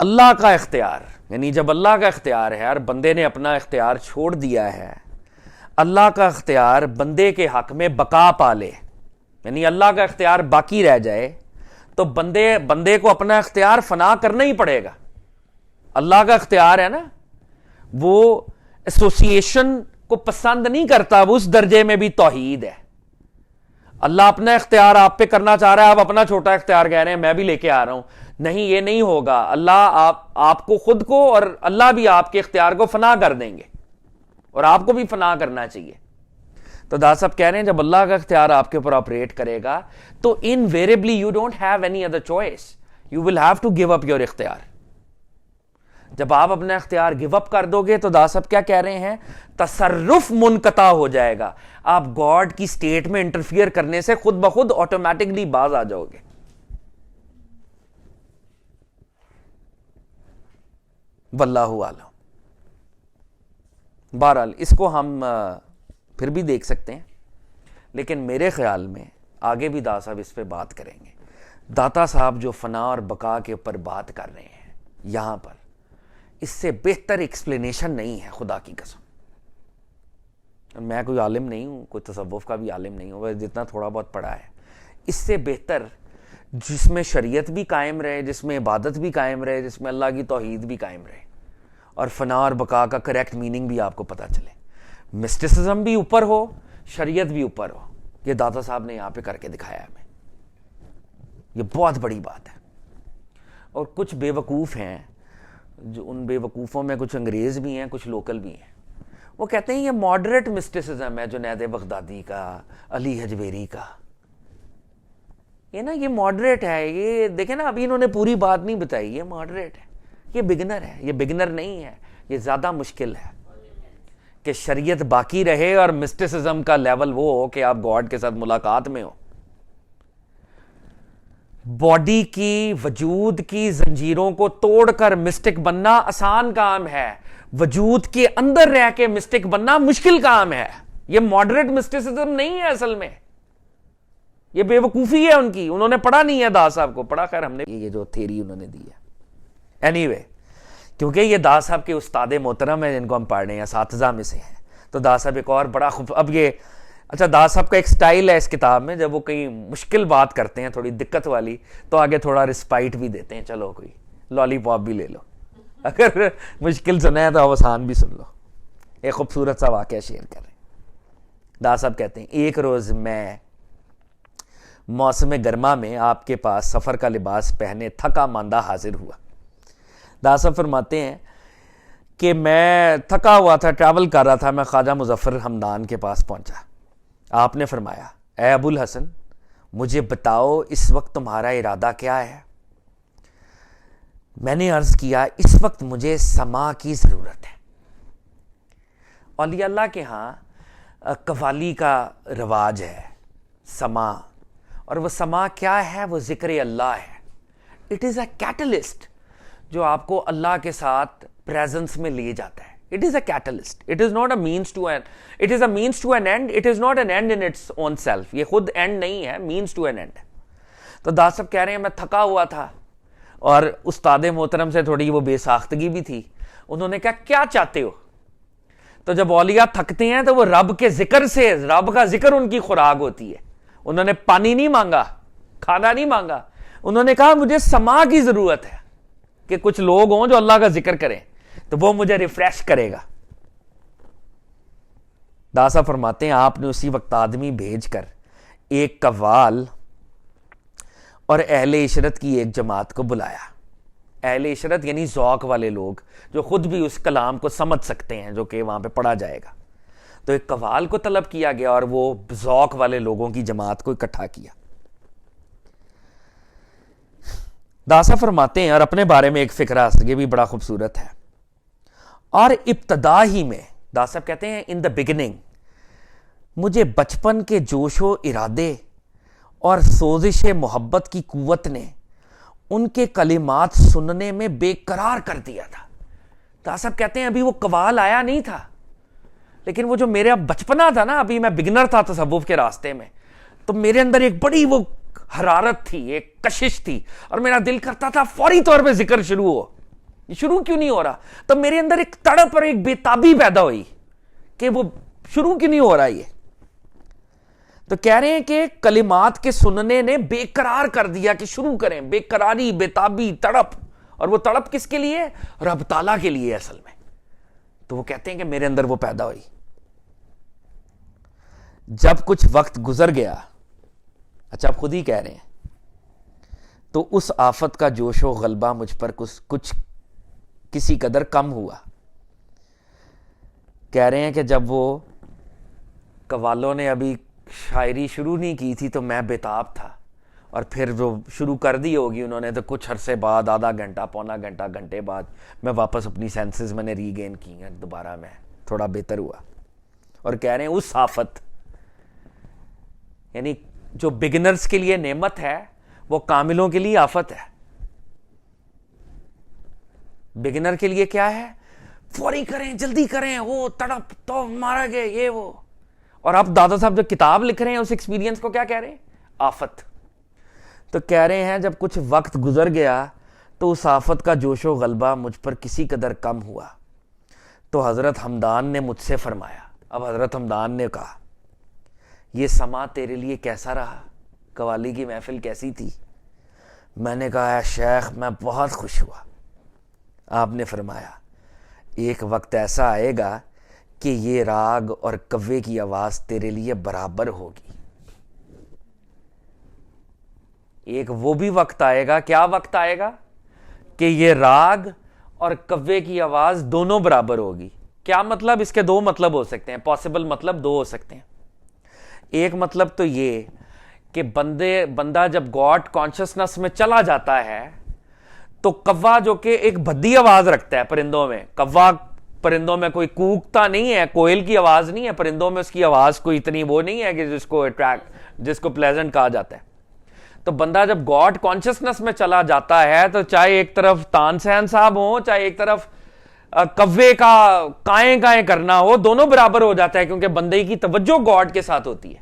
اللہ کا اختیار یعنی جب اللہ کا اختیار ہے اور بندے نے اپنا اختیار چھوڑ دیا ہے، اللہ کا اختیار بندے کے حق میں بقا پالے، یعنی اللہ کا اختیار باقی رہ جائے، تو بندے کو اپنا اختیار فنا کرنا ہی پڑے گا۔ اللہ کا اختیار ہے نا، وہ ایسوسیشن کو پسند نہیں کرتا، وہ اس درجے میں بھی توحید ہے۔ اللہ اپنا اختیار آپ پہ کرنا چاہ رہا ہے، آپ اپنا چھوٹا اختیار کہہ رہے ہیں میں بھی لے کے آ رہا ہوں، نہیں، یہ نہیں ہوگا۔ اللہ آپ کو خود کو اور اللہ بھی آپ کے اختیار کو فنا کر دیں گے، اور آپ کو بھی فنا کرنا چاہیے۔ تو دا صاحب کہہ رہے ہیں جب اللہ کا اختیار آپ کے اوپر آپریٹ کرے گا تو invariably you don't have any other choice, you will have to give up your اختیار۔ جب آپ اپنا اختیار گیو اپ کر دو گے تو دا صاحب کیا کہہ رہے ہیں، تصرف منقطع ہو جائے گا، آپ گاڈ کی سٹیٹ میں انٹرفیئر کرنے سے خود بخود آٹومیٹکلی باز آ جاؤ گے۔ واللہ اعلم۔ بہرحال اس کو ہم پھر بھی دیکھ سکتے ہیں، لیکن میرے خیال میں آگے بھی دا صاحب اس پہ بات کریں گے۔ داتا صاحب جو فنا اور بقا کے اوپر بات کر رہے ہیں یہاں پر، اس سے بہتر ایکسپلینیشن نہیں ہے خدا کی قسم۔ میں کوئی عالم نہیں ہوں، کوئی تصوف کا بھی عالم نہیں ہوں، جتنا تھوڑا بہت پڑھا ہے، اس سے بہتر جس میں شریعت بھی قائم رہے، جس میں عبادت بھی قائم رہے، جس میں اللہ کی توحید بھی قائم رہے، اور فنا اور بقا کا کریکٹ میننگ بھی آپ کو پتہ چلے، مسٹسزم بھی اوپر ہو، شریعت بھی اوپر ہو۔ یہ داتا صاحب نے یہاں پہ کر کے دکھایا ہے ہمیں، یہ بہت بڑی بات ہے۔ اور کچھ بے وقوف ہیں، جو ان بے وقوفوں میں کچھ انگریز بھی ہیں، کچھ لوکل بھی ہیں، وہ کہتے ہیں یہ ماڈریٹ مسٹسزم ہے جنید بغدادی کا، علی حجویری کا، یہ ماڈریٹ ہے۔ یہ دیکھیں نا، ابھی انہوں نے پوری بات نہیں بتائی، یہ ماڈریٹ ہے، یہ بگنر ہے، یہ بگنر نہیں ہے، یہ زیادہ مشکل ہے کہ شریعت باقی رہے اور مسٹسزم کا لیول وہ ہو کہ آپ گاڈ کے ساتھ ملاقات میں ہو۔ باڈی کی، وجود کی زنجیروں کو توڑ کر مسٹک بننا آسان کام ہے، وجود کے اندر رہ کے مسٹک بننا مشکل کام ہے۔ یہ ماڈریٹ مسٹسزم نہیں ہے اصل میں، یہ بے وقوفی ہے ان کی، انہوں نے پڑھا نہیں ہے، دا صاحب کو پڑھا، خیر ہم نے یہ جو تھیری انہوں نے دی ہے۔ اینی کیونکہ یہ دا صاحب کے استاد محترم ہیں جن کو ہم پڑھ رہے ہیں، اساتذہ میں سے ہیں، تو دا صاحب ایک اور بڑا اب یہ اچھا، دا صاحب کا ایک سٹائل ہے اس کتاب میں، جب وہ کہیں مشکل بات کرتے ہیں تھوڑی دقت والی، تو آگے تھوڑا رسپائٹ بھی دیتے ہیں، چلو کوئی لالی پاپ بھی لے لو، اگر مشکل سنا ہے تو آسان بھی سن لو۔ ایک خوبصورت سا واقعہ شیئر کر رہے ہیں۔ دا صاحب کہتے ہیں ایک روز میں موسم گرما میں آپ کے پاس سفر کا لباس پہنے تھکا ماندہ حاضر ہوا۔ دا صاحب فرماتے ہیں کہ میں تھکا ہوا تھا، ٹریول کر رہا تھا، میں خواجہ مظفر حمدان کے پاس پہنچا۔ آپ نے فرمایا، اے ابو الحسن، مجھے بتاؤ اس وقت تمہارا ارادہ کیا ہے؟ میں نے عرض کیا، اس وقت مجھے سما کی ضرورت ہے۔ اولیاء اللہ کے ہاں قوالی کا رواج ہے، سما، اور وہ سما کیا ہے؟ وہ ذکر اللہ ہے۔ اٹ از اے کیٹلسٹ جو آپ کو اللہ کے ساتھ پریزنس میں لے جاتا ہے۔ It is a catalyst. It is not a means to an. It is a means to an end. It is not an end in its own self. یہ خود end نہیں ہے, means to an end. تو دا صاحب کہہ رہے ہیں میں تھکا ہوا تھا اور استاد محترم سے تھوڑی وہ بے ساختگی بھی تھی. انہوں نے کہا کیا چاہتے ہو؟ تو جب اولیاء تھکتے ہیں تو وہ رب کے ذکر سے, رب کا ذکر ان کی خوراک ہوتی ہے. انہوں نے پانی نہیں مانگا, کھانا نہیں مانگا, انہوں نے کہا مجھے سما کی ضرورت ہے کہ کچھ لوگ ہوں جو اللہ کا ذکر کریں تو وہ مجھے ریفریش کرے گا. داسا فرماتے ہیں آپ نے اسی وقت آدمی بھیج کر ایک قوال اور اہل عشرت کی ایک جماعت کو بلایا. اہل عشرت یعنی ذوق والے لوگ جو خود بھی اس کلام کو سمجھ سکتے ہیں جو کہ وہاں پہ پڑھا جائے گا. تو ایک قوال کو طلب کیا گیا اور وہ ذوق والے لوگوں کی جماعت کو اکٹھا کیا. داسا فرماتے ہیں اور اپنے بارے میں ایک فکرہ یہ بھی بڑا خوبصورت ہے. اور ابتدا ہی میں داسا کہتے ہیں ان دا بگننگ مجھے بچپن کے جوش و ارادے اور سوزش محبت کی قوت نے ان کے کلمات سننے میں بے قرار کر دیا تھا. داسا کہتے ہیں ابھی وہ قوال آیا نہیں تھا لیکن وہ جو میرا بچپنا تھا نا, ابھی میں بگنر تھا تصوف کے راستے میں, تو میرے اندر ایک بڑی وہ حرارت تھی, ایک کشش تھی اور میرا دل کرتا تھا فوری طور پہ ذکر شروع ہو. یہ شروع کیوں نہیں ہو رہا؟ تب میرے اندر ایک تڑپ اور ایک بےتابی پیدا ہوئی کہ وہ شروع کیوں نہیں ہو رہا یہ. تو کہہ رہے ہیں کہ کلمات کے سننے نے بے قرار کر دیا کہ شروع کریں. بے قراری، بےتابی، تڑپ. اور وہ تڑپ کس کے لیے؟ رب تعالیٰ کے لیے اصل میں. تو وہ کہتے ہیں کہ میرے اندر وہ پیدا ہوئی. جب کچھ وقت گزر گیا، اچھا آپ خود ہی کہہ رہے ہیں، تو اس آفت کا جوش و غلبہ مجھ پر کچھ کسی قدر کم ہوا. کہہ رہے ہیں کہ جب وہ قوالوں نے ابھی شاعری شروع نہیں کی تھی تو میں بےتاب تھا، اور پھر جو شروع کر دی ہوگی انہوں نے تو کچھ عرصے بعد، آدھا گھنٹہ، پونا گھنٹہ، گھنٹے بعد میں واپس اپنی سینسز میں نے ری گین کی ہیں، دوبارہ میں تھوڑا بہتر ہوا. اور کہہ رہے ہیں اس آفت، یعنی جو بگنرز کے لیے نعمت ہے وہ کاملوں کے لیے آفت ہے. بگنر کے لیے کیا ہے؟ فوری کریں، جلدی کریں، وہ تڑپ تو مارا گیا یہ وہ. اور آپ دادا صاحب جو کتاب لکھ رہے ہیں اس ایکسپیرینس کو کیا کہہ رہے ہیں؟ آفت. تو کہہ رہے ہیں جب کچھ وقت گزر گیا تو اس آفت کا جوش و غلبہ مجھ پر کسی قدر کم ہوا. تو حضرت ہمدان نے مجھ سے فرمایا، اب حضرت ہمدان نے کہا، یہ سما تیرے لیے کیسا رہا؟ قوالی کی محفل کیسی تھی؟ میں نے کہا، اے شیخ میں بہت خوش ہوا. آپ نے فرمایا، ایک وقت ایسا آئے گا کہ یہ راگ اور کوے کی آواز تیرے لیے برابر ہوگی. ایک وہ بھی وقت آئے گا، کیا وقت آئے گا؟ کہ یہ راگ اور کوے کی آواز دونوں برابر ہوگی. کیا مطلب؟ اس کے دو مطلب ہو سکتے ہیں، پاسبل مطلب دو ہو سکتے ہیں. ایک مطلب تو یہ کہ بندہ جب گاڈ کانشسنس میں چلا جاتا ہے تو کوا جو کہ ایک بھدی آواز رکھتا ہے پرندوں میں، کوا پرندوں میں کوئی کوکتا نہیں ہے، کوئل کی آواز نہیں ہے پرندوں میں، اس کی آواز کوئی اتنی وہ نہیں ہے کہ جس کو پلیزنٹ کہا جاتا ہے. تو بندہ جب گاڈ کانشسنس میں چلا جاتا ہے تو چاہے ایک طرف تان سین صاحب ہوں، چاہے ایک طرف کوے کا کائیں کائیں کرنا ہو، دونوں برابر ہو جاتا ہے، کیونکہ بندے کی توجہ گاڈ کے ساتھ ہوتی ہے،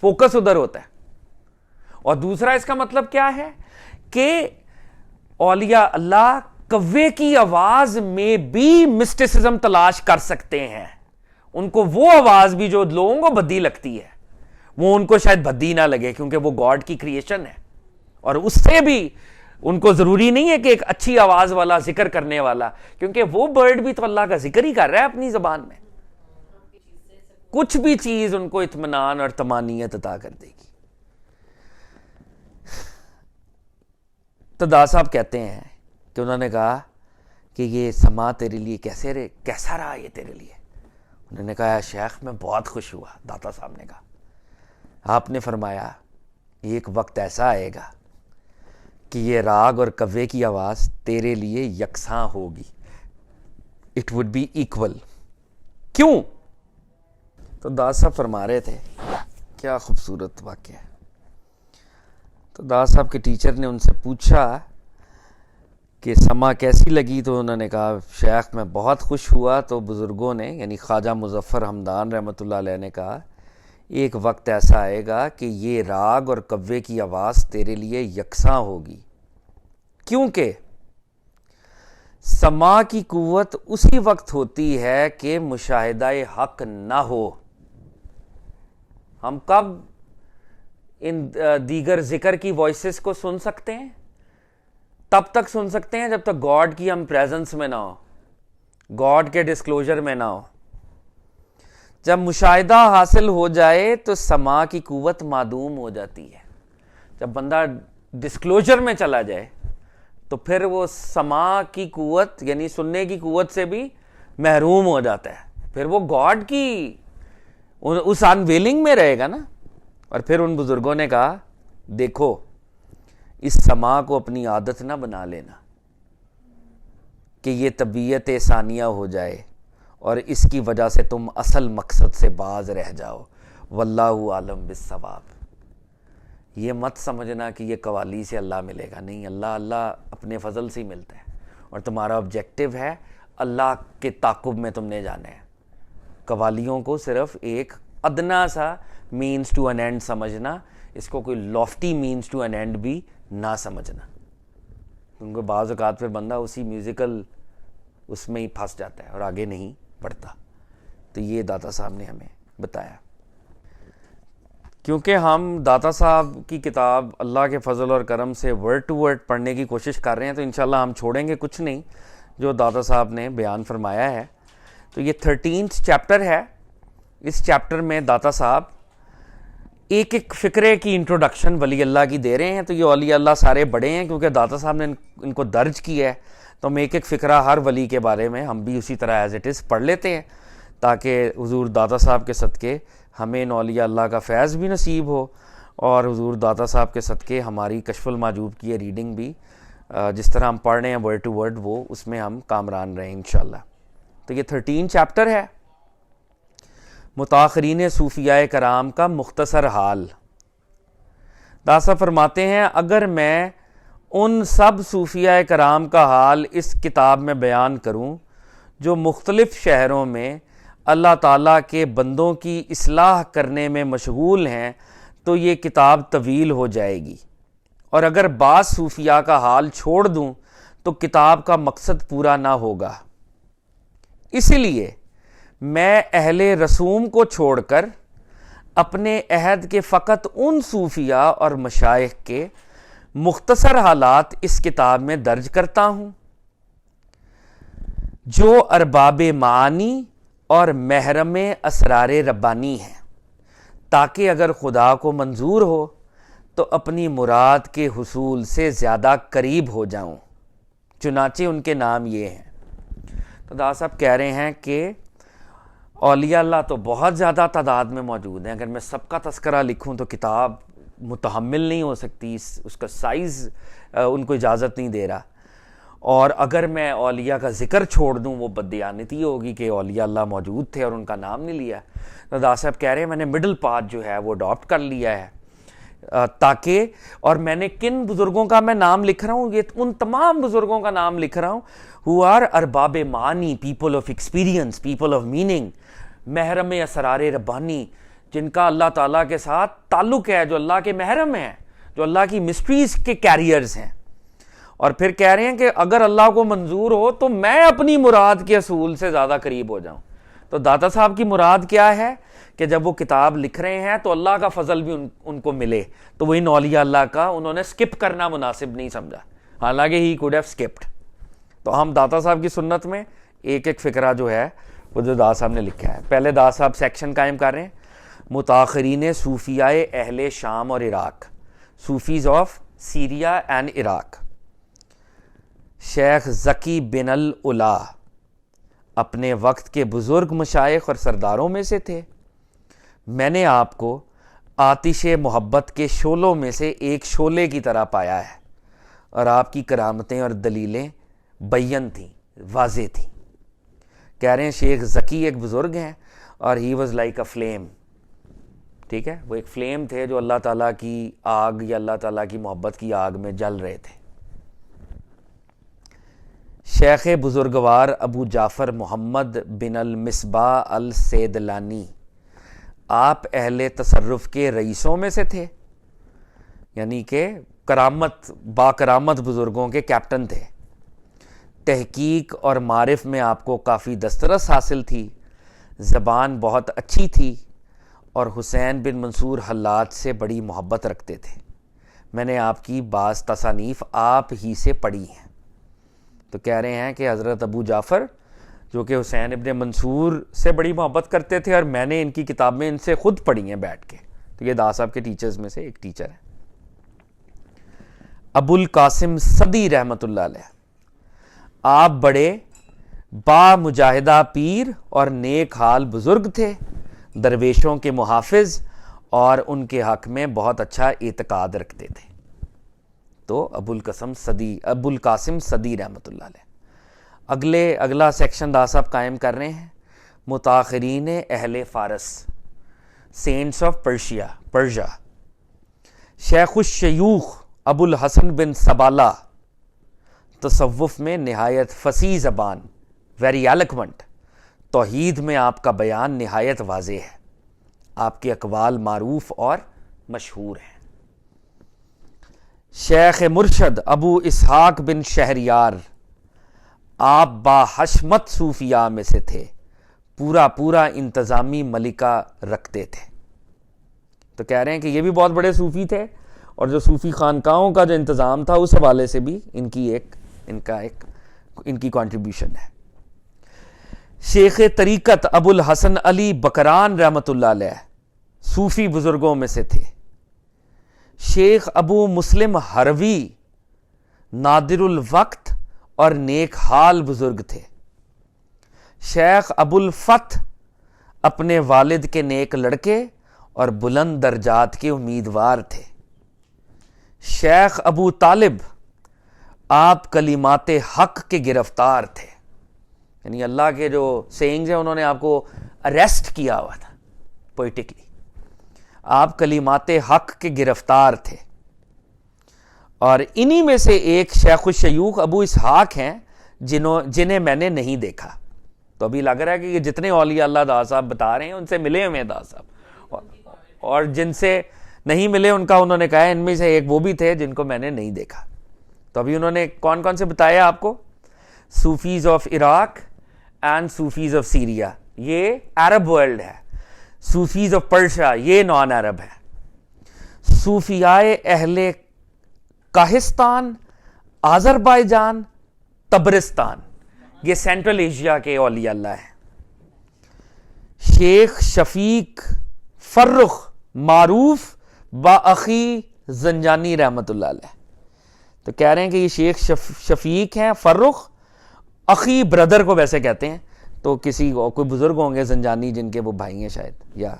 فوکس ادھر ہوتا ہے. اور دوسرا اس کا مطلب کیا ہے کہ اولیاء اللہ کوے کی آواز میں بھی مسٹیسزم تلاش کر سکتے ہیں. ان کو وہ آواز بھی جو لوگوں کو بھدی لگتی ہے وہ ان کو شاید بھدی نہ لگے، کیونکہ وہ گاڈ کی کریشن ہے. اور اس سے بھی ان کو ضروری نہیں ہے کہ ایک اچھی آواز والا ذکر کرنے والا، کیونکہ وہ برڈ بھی تو اللہ کا ذکر ہی کر رہا ہے اپنی زبان میں. کچھ بھی چیز ان کو اطمینان اور طمانینت عطا کر دے گی. تو دا صاحب کہتے ہیں کہ انہوں نے کہا کہ یہ سما تیرے لیے کیسا رہا یہ تیرے لیے؟ انہوں نے کہا، شیخ میں بہت خوش ہوا. داتا صاحب نے کہا، آپ نے فرمایا، ایک وقت ایسا آئے گا کہ یہ راگ اور کوے کی آواز تیرے لیے یکساں ہوگی. It would be equal. کیوں؟ تو داس صاحب فرما رہے تھے، کیا خوبصورت واقعہ ہے. تو داس صاحب کے ٹیچر نے ان سے پوچھا کہ سما کیسی لگی؟ تو انہوں نے کہا، شیخ میں بہت خوش ہوا. تو بزرگوں نے یعنی خواجہ مظفر حمدان رحمۃ اللہ علیہ نے کہا، ایک وقت ایسا آئے گا کہ یہ راگ اور کوے کی آواز تیرے لیے یکساں ہوگی، کیونکہ سما کی قوت اسی وقت ہوتی ہے کہ مشاہدہ حق نہ ہو. ہم کب ان دیگر ذکر کی وائسز کو سن سکتے ہیں؟ تب تک سن سکتے ہیں جب تک گاڈ کی ہم پریزنس میں نہ ہو، گاڈ کے ڈسکلوجر میں نہ ہو. جب مشاہدہ حاصل ہو جائے تو سما کی قوت معدوم ہو جاتی ہے. جب بندہ ڈسکلوجر میں چلا جائے تو پھر وہ سما کی قوت یعنی سننے کی قوت سے بھی محروم ہو جاتا ہے. پھر وہ گاڈ کی اس انویلنگ میں رہے گا نا. اور پھر ان بزرگوں نے کہا، دیکھو اس سما کو اپنی عادت نہ بنا لینا کہ یہ طبیعت ثانیہ ہو جائے اور اس کی وجہ سے تم اصل مقصد سے باز رہ جاؤ. واللہ عالم بالصواب. یہ مت سمجھنا کہ یہ قوالی سے اللہ ملے گا، نہیں، اللہ اپنے فضل سے ہی ملتا ہے. اور تمہارا آبجیکٹو ہے اللہ کے تعاقب میں تم نے جانا ہے. قوالیوں کو صرف ایک ادنا سا مینز ٹو این اینڈ سمجھنا، اس کو کوئی lofty means to an end بھی نہ سمجھنا. کیونکہ بعض اوقات پھر بندہ اسی میوزیکل اس میں ہی پھنس جاتا ہے اور آگے نہیں بڑھتا. تو یہ داتا صاحب نے ہمیں بتایا. کیونکہ ہم داتا صاحب کی کتاب اللہ کے فضل اور کرم سے ورڈ ٹو ورڈ پڑھنے کی کوشش کر رہے ہیں، تو انشاءاللہ ہم چھوڑیں گے کچھ نہیں جو داتا صاحب نے بیان فرمایا ہے. تو یہ 13th چیپٹر ہے. اس چیپٹر میں داتا صاحب ایک ایک فقرے کی انٹروڈکشن ولی اللہ کی دے رہے ہیں. تو یہ ولی اللہ سارے بڑے ہیں کیونکہ داتا صاحب نے ان کو درج کیا ہے، تو ہم ایک ایک فقرہ ہر ولی کے بارے میں ہم بھی اسی طرح ایز اٹ از پڑھ لیتے ہیں، تاکہ حضور داتا صاحب کے صدقے ہمیں ان اولیاء اللہ کا فیض بھی نصیب ہو، اور حضور داتا صاحب کے صدقے ہماری کشف المحجوب کی ریڈنگ بھی جس طرح ہم پڑھ رہے ہیں ورڈ ٹو ورڈ، وہ اس میں ہم کامران رہیں انشاءاللہ. تو یہ 13 چیپٹر ہے. متاخرین صوفیاء کرام کا مختصر حال. داتا صاحب فرماتے ہیں اگر میں ان سب صوفیاء کرام کا حال اس کتاب میں بیان کروں جو مختلف شہروں میں اللہ تعالیٰ کے بندوں کی اصلاح کرنے میں مشغول ہیں، تو یہ کتاب طویل ہو جائے گی، اور اگر بعض صوفیاء کا حال چھوڑ دوں تو کتاب کا مقصد پورا نہ ہوگا. اس لیے میں اہل رسوم کو چھوڑ کر اپنے عہد کے فقط ان صوفیاء اور مشائخ کے مختصر حالات اس کتاب میں درج کرتا ہوں جو ارباب معانی اور محرم اسرار ربانی ہیں، تاکہ اگر خدا کو منظور ہو تو اپنی مراد کے حصول سے زیادہ قریب ہو جاؤں. چنانچہ ان کے نام یہ ہیں. تو داتا صاحب کہہ رہے ہیں کہ اولیاء اللہ تو بہت زیادہ تعداد میں موجود ہیں. اگر میں سب کا تذکرہ لکھوں تو کتاب متحمل نہیں ہو سکتی، اس کا سائز ان کو اجازت نہیں دے رہا. اور اگر میں اولیاء کا ذکر چھوڑ دوں وہ بددیانتی ہوگی کہ اولیاء اللہ موجود تھے اور ان کا نام نہیں لیا. تو داتا صاحب کہہ رہے ہیں میں نے مڈل پاتھ جو ہے وہ اڈاپٹ کر لیا ہے، تاکہ، اور میں نے کن بزرگوں کا میں نام لکھ رہا ہوں، یہ ان تمام بزرگوں کا نام لکھ رہا ہوں who are ارباب معانی، people of experience, people of meaning, محرم اسرار ربانی، جن کا اللہ تعالیٰ کے ساتھ تعلق ہے، جو اللہ کے محرم ہیں، جو اللہ کی مسٹریز کے کیریئرز ہیں. اور پھر کہہ رہے ہیں کہ اگر اللہ کو منظور ہو تو میں اپنی مراد کے اصول سے زیادہ قریب ہو جاؤں. تو داتا صاحب کی مراد کیا ہے کہ جب وہ کتاب لکھ رہے ہیں تو اللہ کا فضل بھی ان کو ملے، تو وہ ان اولیاء اللہ کا انہوں نے سکپ کرنا مناسب نہیں سمجھا، حالانکہ ہی کوڈ ہیو سکپڈ. تو ہم داتا صاحب کی سنت میں ایک ایک فقرہ جو ہے وہ جو داتا صاحب نے لکھا ہے. پہلے داتا صاحب سیکشن قائم کر رہے ہیں متاخرین صوفیاء اہل شام اور Iraq, Sufis of Syria and Iraq. شیخ ذکی بن العلا اپنے وقت کے بزرگ مشائخ اور سرداروں میں سے تھے. میں نے آپ کو آتش محبت کے شعلوں میں سے ایک شعلے کی طرح پایا ہے، اور آپ کی کرامتیں اور دلیلیں بین تھیں، واضح تھیں. کہہ رہے ہیں شیخ ذکی ایک بزرگ ہیں اور he was like a flame. ٹھیک ہے، وہ ایک فلیم تھے جو اللہ تعالیٰ کی آگ یا اللہ تعالیٰ کی محبت کی آگ میں جل رہے تھے. شیخ بزرگوار ابو جعفر محمد بن المصباح السیدلانی، آپ اہل تصرف کے رئیسوں میں سے تھے، یعنی کہ کرامت با کرامت بزرگوں کے کیپٹن تھے. تحقیق اور معرف میں آپ کو کافی دسترس حاصل تھی، زبان بہت اچھی تھی، اور حسین بن منصور حلات سے بڑی محبت رکھتے تھے. میں نے آپ کی بعض تصانیف آپ ہی سے پڑھی ہیں. تو کہہ رہے ہیں کہ حضرت ابو جعفر جو کہ حسین ابن منصور سے بڑی محبت کرتے تھے، اور میں نے ان کی کتابیں ان سے خود پڑھی ہیں بیٹھ کے. تو یہ داتا صاحب کے ٹیچرز میں سے ایک ٹیچر ہے. ابو القاسم صدی رحمۃ اللہ علیہ، آپ بڑے با مجاہدہ پیر اور نیک حال بزرگ تھے، درویشوں کے محافظ، اور ان کے حق میں بہت اچھا اعتقاد رکھتے تھے. تو ابو القاسم صدی رحمۃ اللہ علیہ. اگلا سیکشن داتا صاحب قائم کر رہے ہیں متاخرین اہل فارس، سینٹس آف پرشیا. شیخ الشیوخ ابو الحسن بن سبالہ، تصوف میں نہایت فصیح زبان، ویری ایلوکوینٹ. توحید میں آپ کا بیان نہایت واضح ہے، آپ کے اقوال معروف اور مشہور ہیں. شیخ مرشد ابو اسحاق بن شہریار آپ با حشمت صوفیاء میں سے تھے، پورا انتظامی ملکہ رکھتے تھے. تو کہہ رہے ہیں کہ یہ بھی بہت بڑے صوفی تھے، اور جو صوفی خانقاہوں کا جو انتظام تھا اس حوالے سے بھی ان کی کنٹریبیوشن ہے. شیخ طریقت ابو الحسن علی بکران رحمۃ اللہ علیہ صوفی بزرگوں میں سے تھے. شیخ ابو مسلم ہروی نادر الوقت اور نیک حال بزرگ تھے. شیخ ابو الفتح اپنے والد کے نیک لڑکے اور بلند درجات کے امیدوار تھے. شیخ ابو طالب آپ کلمات حق کے گرفتار تھے، یعنی اللہ کے جو سینگز ہیں انہوں نے آپ کو اریسٹ کیا ہوا تھا پوئٹکلی. آپ کلمات حق کے گرفتار تھے. اور انہی میں سے ایک شیخ الشیوخ ابو اسحاق ہیں جنہیں میں نے نہیں دیکھا. تو ابھی لگ رہا ہے کہ یہ جتنے اولیاء اللہ دادا صاحب بتا رہے ہیں ان سے ملے ہوئے دادا صاحب، اور جن سے نہیں ملے ان کا انہوں نے کہا ان میں سے ایک وہ بھی تھے جن کو میں نے نہیں دیکھا. تو ابھی انہوں نے کون کون سے بتایا آپ کو؟ Sufis of Iraq and Sufis of Syria, یہ عرب ورلڈ ہے. صوفیز آف پرشا یہ نان عرب ہے. صوفیاء اہل کاہستان، آذربائیجان، تبرستان، یہ سینٹرل ایشیا کے اولیاء اللہ ہیں. شیخ شفیق فرخ معروف با اخی زنجانی رحمۃ اللہ علیہ. تو کہہ رہے ہیں کہ یہ شیخ شفیق ہیں فرخ، اخی بردر کو ویسے کہتے ہیں، تو کوئی بزرگ ہوں گے زنجانی جن کے وہ بھائی ہیں شاید. یا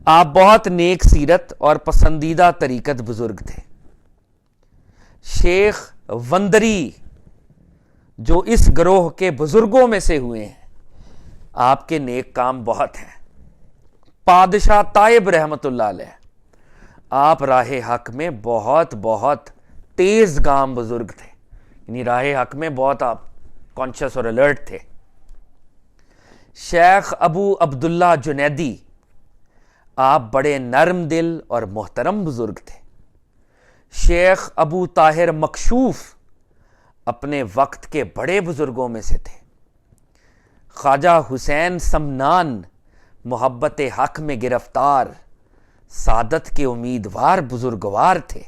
آپ بہت نیک سیرت اور پسندیدہ طریقت بزرگ تھے. شیخ وندری جو اس گروہ کے بزرگوں میں سے ہوئے ہیں، آپ کے نیک کام بہت ہیں. پادشاہ طائب رحمۃ اللہ علیہ آپ راہ حق میں بہت تیز گام بزرگ تھے، یعنی راہ حق میں بہت آپ کانشیس اور الرٹ تھے. شیخ ابو عبداللہ جنیدی آپ بڑے نرم دل اور محترم بزرگ تھے. شیخ ابو طاہر مکشوف اپنے وقت کے بڑے بزرگوں میں سے تھے. خواجہ حسین سمنان محبت حق میں گرفتار، سعادت کے امیدوار بزرگوار تھے.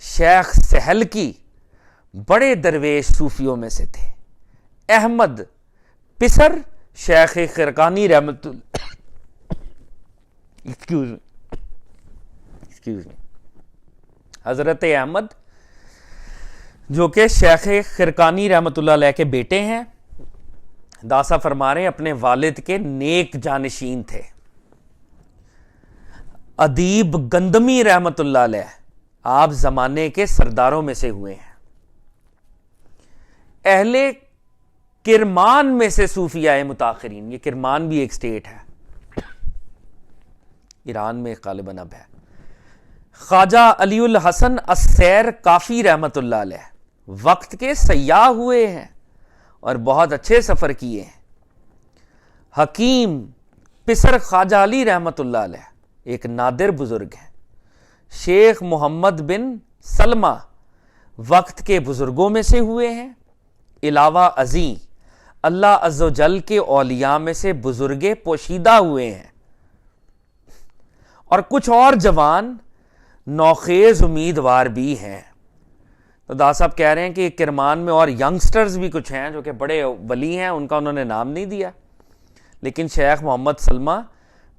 شیخ سہل کی بڑے درویش صوفیوں میں سے تھے. احمد پسر شیخ خرقانی رحمت حضرت احمد جو کہ شیخ خرقانی رحمت اللہ علیہ کے بیٹے ہیں، داسا فرما رہے ہیں اپنے والد کے نیک جانشین تھے. ادیب گندمی رحمت اللہ علیہ آپ زمانے کے سرداروں میں سے ہوئے ہیں. اہل کرمان میں سے صوفیاء متاخرین، یہ کرمان بھی ایک سٹیٹ ہے ایران میں غالباً اب ہے. خواجہ علی الحسن السیر کافی رحمت اللہ علیہ وقت کے سیاح ہوئے ہیں اور بہت اچھے سفر کیے ہیں. حکیم پسر خواجہ علی رحمت اللہ علیہ ایک نادر بزرگ ہیں. شیخ محمد بن سلمہ وقت کے بزرگوں میں سے ہوئے ہیں. علاوہ ازیں اللہ عز و جل کے اولیاء میں سے بزرگ پوشیدہ ہوئے ہیں، اور کچھ اور جوان نوخیز امیدوار بھی ہیں. تو دا صاحب کہہ رہے ہیں کہ کرمان میں اور ینگسٹرز بھی کچھ ہیں جو کہ بڑے ولی ہیں، ان کا انہوں نے نام نہیں دیا، لیکن شیخ محمد سلمہ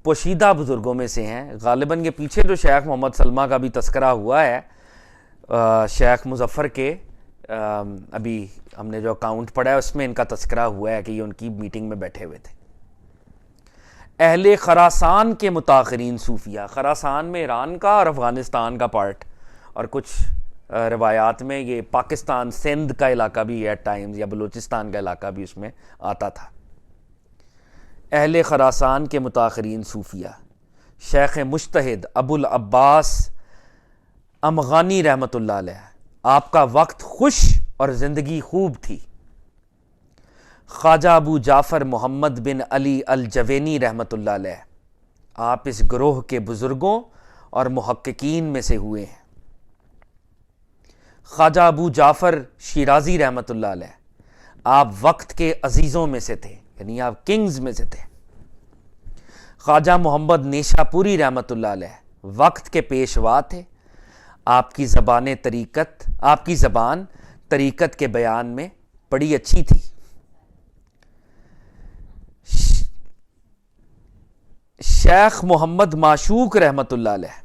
پوشیدہ بزرگوں میں سے ہیں. غالباً یہ پیچھے جو شیخ محمد سلمہ کا بھی تذکرہ ہوا ہے شیخ مظفر کے، ابھی ہم نے جو اکاؤنٹ پڑھا ہے اس میں ان کا تذکرہ ہوا ہے کہ یہ ان کی میٹنگ میں بیٹھے ہوئے تھے. اہل خراسان کے متاخرین صوفیہ، خراسان میں ایران کا اور افغانستان کا پارٹ، اور کچھ روایات میں یہ پاکستان سندھ کا علاقہ بھی ایٹ ٹائمز، یا بلوچستان کا علاقہ بھی اس میں آتا تھا. اہل خراسان کے متاخرین صوفیہ. شیخ مجتہد ابو العباس امغانی رحمت اللہ علیہ آپ کا وقت خوش اور زندگی خوب تھی. خواجہ ابو جعفر محمد بن علی الجوینی رحمت اللہ علیہ آپ اس گروہ کے بزرگوں اور محققین میں سے ہوئے ہیں. خواجہ ابو جعفر شیرازی رحمۃ اللہ علیہ، آپ وقت کے عزیزوں میں سے تھے، یعنی آپ کنگز میں سے تھے۔ خواجہ محمد نیشا پوری رحمۃ اللہ علیہ وقت کے پیشوا تھے، آپ کی زبان طریقت کے بیان میں بڑی اچھی تھی۔ شیخ محمد معشوق رحمۃ اللہ علیہ،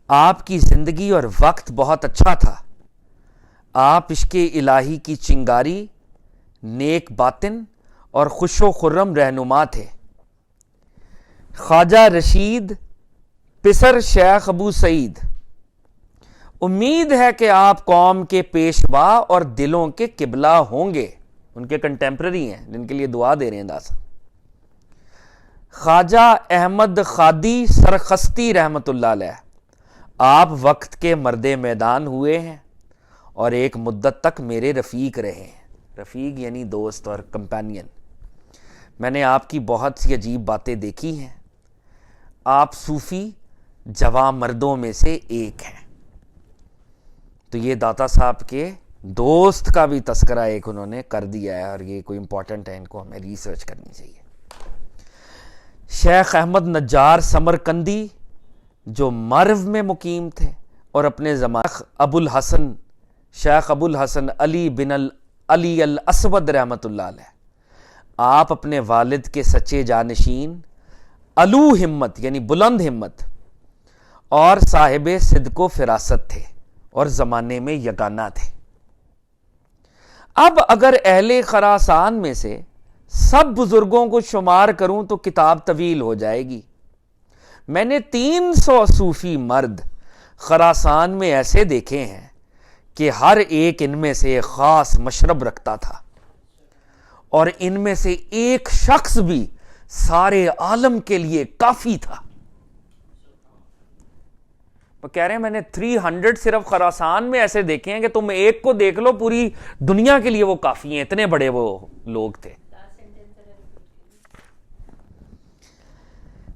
آپ کی زندگی اور وقت بہت اچھا تھا، آپ عشق الہی کی چنگاری، نیک باطن اور خوش و خرم رہنما تھے۔ خواجہ رشید پسر شیخ ابو سعید، امید ہے کہ آپ قوم کے پیشوا اور دلوں کے قبلہ ہوں گے، ان کے کنٹمپرری ہیں جن کے لیے دعا دے رہے ہیں داسا۔ خواجہ احمد خادی سرخستی رحمۃ اللہ علیہ، آپ وقت کے مرد میدان ہوئے ہیں اور ایک مدت تک میرے رفیق رہے ہیں، رفیق یعنی دوست اور کمپینین۔ میں نے آپ کی بہت سی عجیب باتیں دیکھی ہیں، آپ صوفی جوان مردوں میں سے ایک ہیں۔ تو یہ داتا صاحب کے دوست کا بھی تذکرہ ایک انہوں نے کر دیا ہے، اور یہ کوئی امپورٹنٹ ہے، ان کو ہمیں ریسرچ کرنی چاہیے۔ شیخ احمد نجار سمرقندی جو مرو میں مقیم تھے اور اپنے زمانے شیخ ابو الحسن علی بن علی الاسود رحمۃ اللہ علیہ، آپ اپنے والد کے سچے جانشین، علو ہمت یعنی بلند ہمت اور صاحب صدق و فراست تھے اور زمانے میں یگانہ تھے۔ اب اگر اہل خراسان میں سے سب بزرگوں کو شمار کروں تو کتاب طویل ہو جائے گی۔ میں نے 300 صوفی مرد خراسان میں ایسے دیکھے ہیں کہ ہر ایک ان میں سے ایک خاص مشرب رکھتا تھا، اور ان میں سے ایک شخص بھی سارے عالم کے لیے کافی تھا۔ وہ کہہ رہے ہیں میں نے 300 صرف خراسان میں ایسے دیکھے ہیں کہ تم ایک کو دیکھ لو پوری دنیا کے لیے وہ کافی ہیں، اتنے بڑے وہ لوگ تھے۔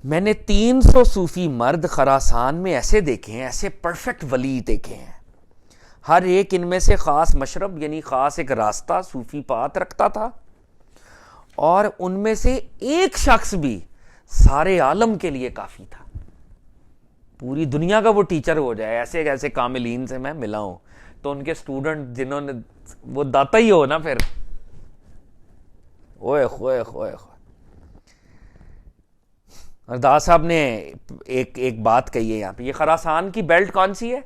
میں نے 300 صوفی مرد خراسان میں ایسے دیکھے ہیں، ایسے پرفیکٹ ولی دیکھے ہیں، ہر ایک ان میں سے خاص مشرب یعنی خاص ایک راستہ صوفی پات رکھتا تھا، اور ان میں سے ایک شخص بھی سارے عالم کے لیے کافی تھا، پوری دنیا کا وہ ٹیچر ہو جائے۔ ایسے ایسے کاملین سے میں ملا ہوں، تو ان کے سٹوڈنٹ جنہوں نے وہ داتا ہی ہو نا پھر، اوئے خوئے خوئے خوئے۔ اور داس صاحب نے ایک بات کہی ہے یہاں پہ، یہ خراسان کی بیلٹ کون سی ہے؟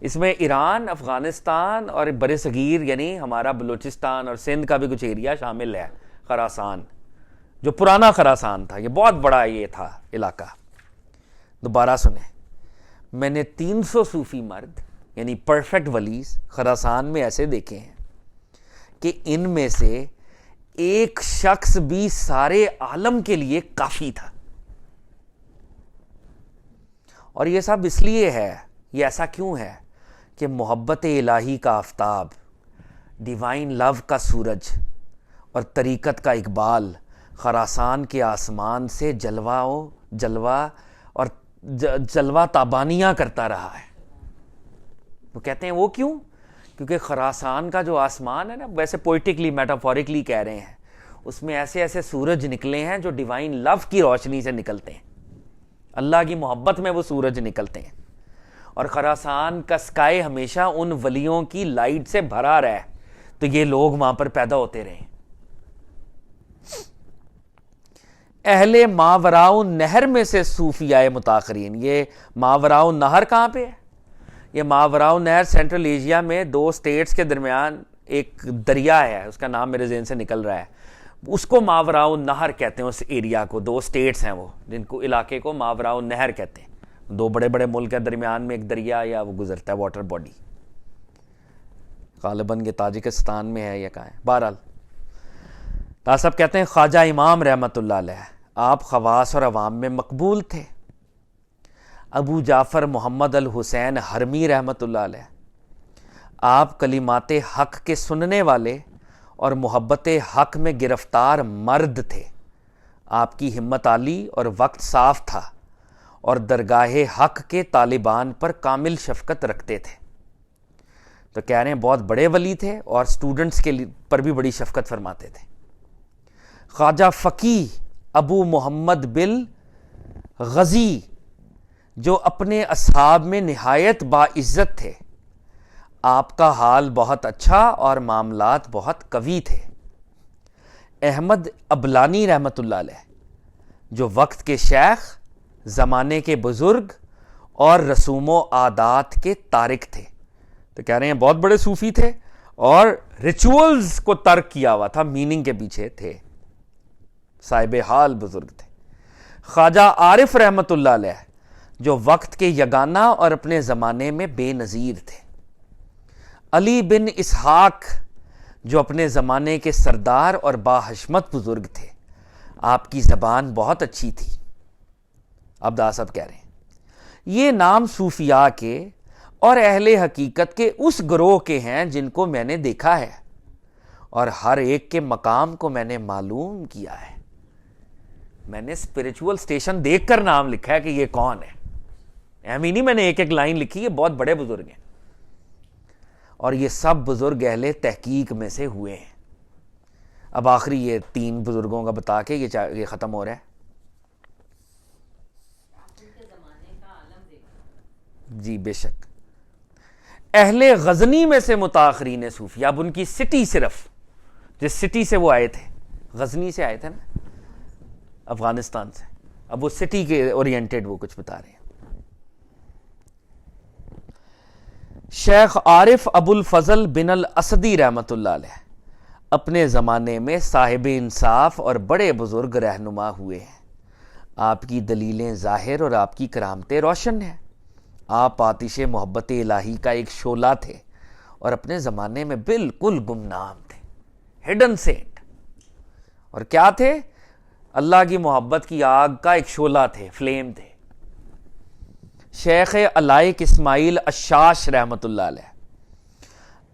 اس میں ایران، افغانستان اور بر صغیر یعنی ہمارا بلوچستان اور سندھ کا بھی کچھ ایریا شامل ہے۔ خراسان جو پرانا خراسان تھا، یہ بہت بڑا یہ تھا علاقہ۔ دوبارہ سنیں، میں نے 300 صوفی مرد یعنی پرفیکٹ ولیز خراسان میں ایسے دیکھے ہیں کہ ان میں سے ایک شخص بھی سارے عالم کے لیے کافی تھا۔ اور یہ سب اس لیے ہے، یہ ایسا کیوں ہے کہ محبت الہی کا آفتاب، ڈیوائن لو کا سورج اور طریقت کا اقبال خراسان کے آسمان سے جلوہ تابانیاں کرتا رہا ہے۔ وہ کہتے ہیں وہ کیوں؟ کیونکہ خراسان کا جو آسمان ہے نا، ویسے پوئٹکلی میٹافورکلی کہہ رہے ہیں، اس میں ایسے ایسے سورج نکلے ہیں جو ڈیوائن لو کی روشنی سے نکلتے ہیں، اللہ کی محبت میں وہ سورج نکلتے ہیں، اور خراسان کا سکائی ہمیشہ ان ولیوں کی لائٹ سے بھرا رہا ہے، تو یہ لوگ وہاں پر پیدا ہوتے رہے۔ اہل ماوراء نہر میں سے صوفیائے متاخرین، یہ ماوراء نہر کہاں پہ ہے؟ یہ ماوراء نہر سینٹرل ایشیا میں 2 اسٹیٹس کے درمیان ایک دریا ہے، اس کا نام میرے ذہن سے نکل رہا ہے، اس کو ماوراء نہر کہتے ہیں۔ اس ایریا کو 2 اسٹیٹس ہیں وہ، جن کو علاقے کو ماوراء نہر کہتے ہیں، 2 بڑے بڑے ملک کے درمیان میں ایک دریا یا وہ گزرتا ہے، واٹر باڈی، غالباً یہ تاجکستان میں ہے یا کہاں ہے۔ بہرحال صاحب کہتے ہیں خواجہ امام رحمۃ اللہ علیہ، آپ خواص اور عوام میں مقبول تھے۔ ابو جعفر محمد الحسین حرمی رحمۃ اللہ علیہ، آپ کلمات حق کے سننے والے اور محبت حق میں گرفتار مرد تھے۔ آپ کی ہمت عالی اور وقت صاف تھا، اور درگاہ حق کے طالبان پر کامل شفقت رکھتے تھے۔ تو کہہ رہے ہیں بہت بڑے ولی تھے اور سٹوڈنٹس کے پر بھی بڑی شفقت فرماتے تھے. خواجہ فقیہ ابو محمد بل غزی جو اپنے اصحاب میں نہایت باعزت تھے، آپ کا حال بہت اچھا اور معاملات بہت قوی تھے. احمد ابلانی رحمۃ اللہ علیہ جو وقت کے شیخ، زمانے کے بزرگ اور رسوم و عادات کے تارک تھے. تو کہہ رہے ہیں بہت بڑے صوفی تھے اور ریچولز کو ترک کیا ہوا تھا، میننگ کے پیچھے تھے، صاحب حال بزرگ تھے. خواجہ عارف رحمۃ اللہ علیہ جو وقت کے یگانہ اور اپنے زمانے میں بے نظیر تھے. علی بن اسحاق جو اپنے زمانے کے سردار اور باحشمت بزرگ تھے، آپ کی زبان بہت اچھی تھی. عبداللہ صاحب کہہ رہے ہیں یہ نام صوفیاء کے اور اہل حقیقت کے اس گروہ کے ہیں جن کو میں نے دیکھا ہے اور ہر ایک کے مقام کو میں نے معلوم کیا ہے. میں نے اسپرچول سٹیشن دیکھ کر نام لکھا ہے کہ یہ کون ہے. اہمی نہیں میں نے ایک ایک لائن لکھی، یہ بہت بڑے بزرگ ہیں اور یہ سب بزرگ اہل تحقیق میں سے ہوئے ہیں. اب آخری یہ 3 بزرگوں کا بتا کے یہ ختم ہو رہا ہے. جی بے شک. اہل غزنی میں سے متاخرین صوفی، اب ان کی سٹی، صرف جس سٹی سے وہ آئے تھے، غزنی سے آئے تھے نا، افغانستان سے، اب وہ سٹی کے اورینٹڈ وہ کچھ بتا رہے ہیں. شیخ عارف ابو الفضل بن الاسدی رحمۃ اللہ علیہ اپنے زمانے میں صاحب انصاف اور بڑے بزرگ رہنما ہوئے ہیں. آپ کی دلیلیں ظاہر اور آپ کی کرامتیں روشن ہیں. آپ آتش محبت الہی کا ایک شعلہ تھے اور اپنے زمانے میں بالکل گمنام تھے، ہڈن سینٹ. اور کیا تھے؟ اللہ کی محبت کی آگ کا ایک شعلہ تھے، فلیم تھے. شیخ علائق اسماعیل اشاش رحمۃ اللہ علیہ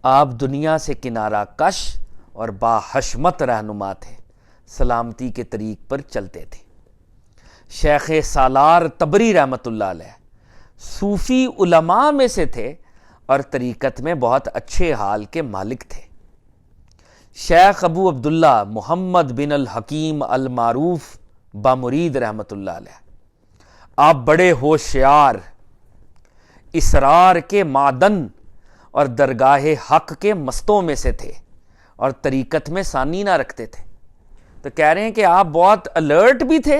آپ دنیا سے کنارہ کش اور باحشمت رہنما تھے، سلامتی کے طریق پر چلتے تھے. شیخ سالار تبری رحمۃ اللہ علیہ صوفی علماء میں سے تھے اور طریقت میں بہت اچھے حال کے مالک تھے. شیخ ابو عبداللہ محمد بن الحکیم المعروف بامرید رحمۃ اللہ علیہ آپ بڑے ہوشیار، اسرار کے معدن اور درگاہ حق کے مستوں میں سے تھے اور طریقت میں ثانی نہ رکھتے تھے. تو کہہ رہے ہیں کہ آپ بہت الرٹ بھی تھے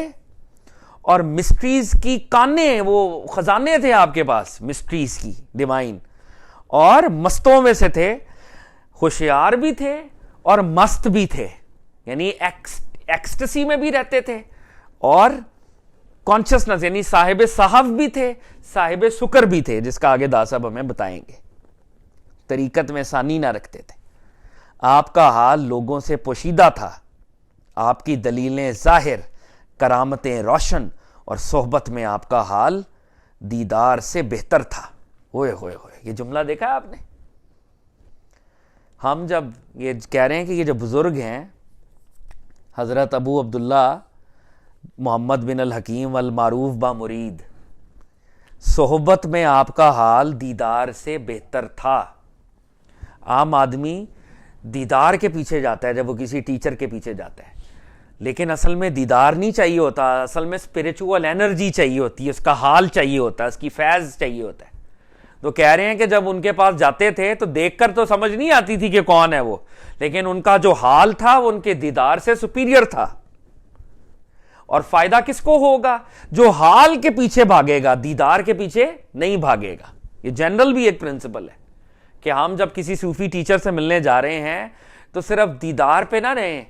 اور مسٹریز کی کانے، وہ خزانے تھے آپ کے پاس مسٹریز کی ڈیوائن، اور مستوں میں سے تھے، ہوشیار بھی تھے اور مست بھی تھے، یعنی ایکسٹسی میں بھی رہتے تھے اور کانشسنس یعنی صاحب صحف بھی تھے، صاحب سکر بھی تھے، جس کا آگے دا صاحب ہمیں بتائیں گے. طریقت میں ثانی نہ رکھتے تھے. آپ کا حال لوگوں سے پوشیدہ تھا. آپ کی دلیلیں ظاہر، کرامتیں روشن اور صحبت میں آپ کا حال دیدار سے بہتر تھا. ہوئے ہوئے ہوئے، یہ جملہ دیکھا ہے آپ نے؟ ہم جب یہ کہہ رہے ہیں کہ یہ جو بزرگ ہیں حضرت ابو عبداللہ محمد بن الحکیم المعروف بامرید، صحبت میں آپ کا حال دیدار سے بہتر تھا. عام آدمی دیدار کے پیچھے جاتا ہے جب وہ کسی ٹیچر کے پیچھے جاتا ہے، لیکن اصل میں دیدار نہیں چاہیے ہوتا، اصل میں اسپرچول انرجی چاہیے ہوتی ہے، اس کا حال چاہیے ہوتا ہے، اس کی فیض چاہیے ہوتا ہے. تو کہہ رہے ہیں کہ جب ان کے پاس جاتے تھے تو دیکھ کر تو سمجھ نہیں آتی تھی کہ کون ہے وہ، لیکن ان کا جو حال تھا وہ ان کے دیدار سے سپیریئر تھا. اور فائدہ کس کو ہوگا؟ جو حال کے پیچھے بھاگے گا، دیدار کے پیچھے نہیں بھاگے گا. یہ جنرل بھی ایک پرنسپل ہے کہ ہم جب کسی صوفی ٹیچر سے ملنے جا رہے ہیں تو صرف دیدار پہ نہ رہیں،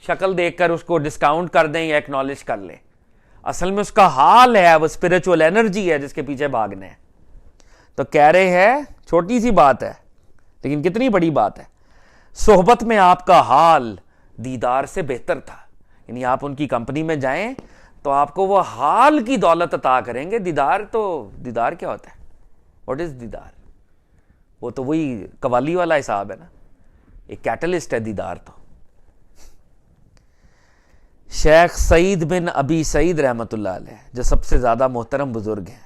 شکل دیکھ کر اس کو ڈسکاؤنٹ کر دیں یا ایکنالج کر لیں. اصل میں اس کا حال ہے، وہ اسپرچول انرجی ہے جس کے پیچھے بھاگنے ہیں. تو کہہ رہے ہیں چھوٹی سی بات ہے لیکن کتنی بڑی بات ہے، صحبت میں آپ کا حال دیدار سے بہتر تھا. یعنی آپ ان کی کمپنی میں جائیں تو آپ کو وہ حال کی دولت عطا کریں گے. دیدار کیا ہوتا ہے؟ واٹ از دیدار؟ وہ تو وہی قوالی والا حساب ہے نا، ایک کیٹلسٹ ہے دیدار. تو شیخ سعید بن ابی سعید رحمۃ اللہ علیہ جو سب سے زیادہ محترم بزرگ ہیں،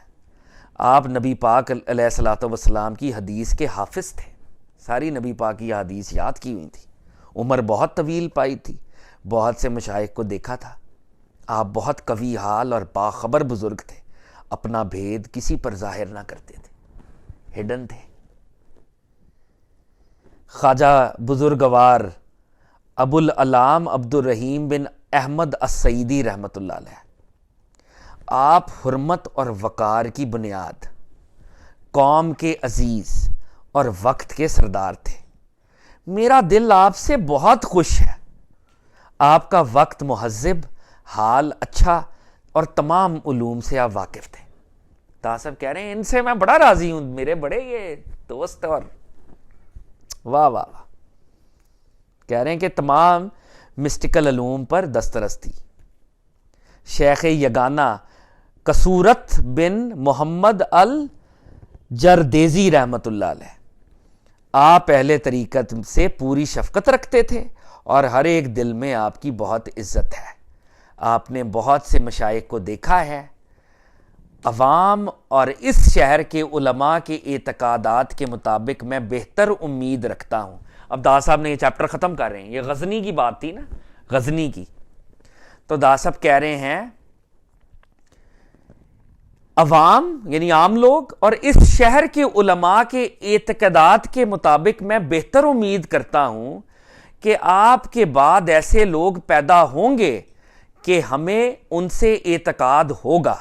آپ نبی پاک علیہ الصلوۃ والسلام کی حدیث کے حافظ تھے. ساری نبی پاک کی حدیث یاد کی ہوئی تھی. عمر بہت طویل پائی تھی, بہت سے مشائخ کو دیکھا تھا. آپ بہت قوی حال اور باخبر بزرگ تھے, اپنا بھید کسی پر ظاہر نہ کرتے تھے, ہڈن تھے. خواجہ بزرگوار ابو العلام عبد الرحیم بن احمد السعیدی رحمۃ اللہ علیہ, آپ حرمت اور وقار کی بنیاد, قوم کے عزیز اور وقت کے سردار تھے. میرا دل آپ سے بہت خوش ہے. آپ کا وقت مہذب, حال اچھا اور تمام علوم سے آپ واقف تھے. صاحب کہہ رہے ہیں ان سے میں بڑا راضی ہوں, میرے بڑے یہ دوست. اور واہ واہ واہ, کہہ رہے ہیں کہ تمام مسٹیکل علوم پر دسترس تھی. شیخ یگانہ کسورت بن محمد الجردیزی رحمۃ اللہ علیہ, آپ اہل طریقت سے پوری شفقت رکھتے تھے اور ہر ایک دل میں آپ کی بہت عزت ہے. آپ نے بہت سے مشائخ کو دیکھا ہے. عوام اور اس شہر کے علماء کے اعتقادات کے مطابق میں بہتر امید رکھتا ہوں. اب داس صاحب نے یہ چیپٹر ختم کر رہے ہیں. یہ غزنی کی بات تھی نا, غزنی کی. تو داس صاحب کہہ رہے ہیں عوام یعنی عام لوگ اور اس شہر کے علماء کے اعتقادات کے مطابق میں بہتر امید کرتا ہوں کہ آپ کے بعد ایسے لوگ پیدا ہوں گے کہ ہمیں ان سے اعتقاد ہوگا.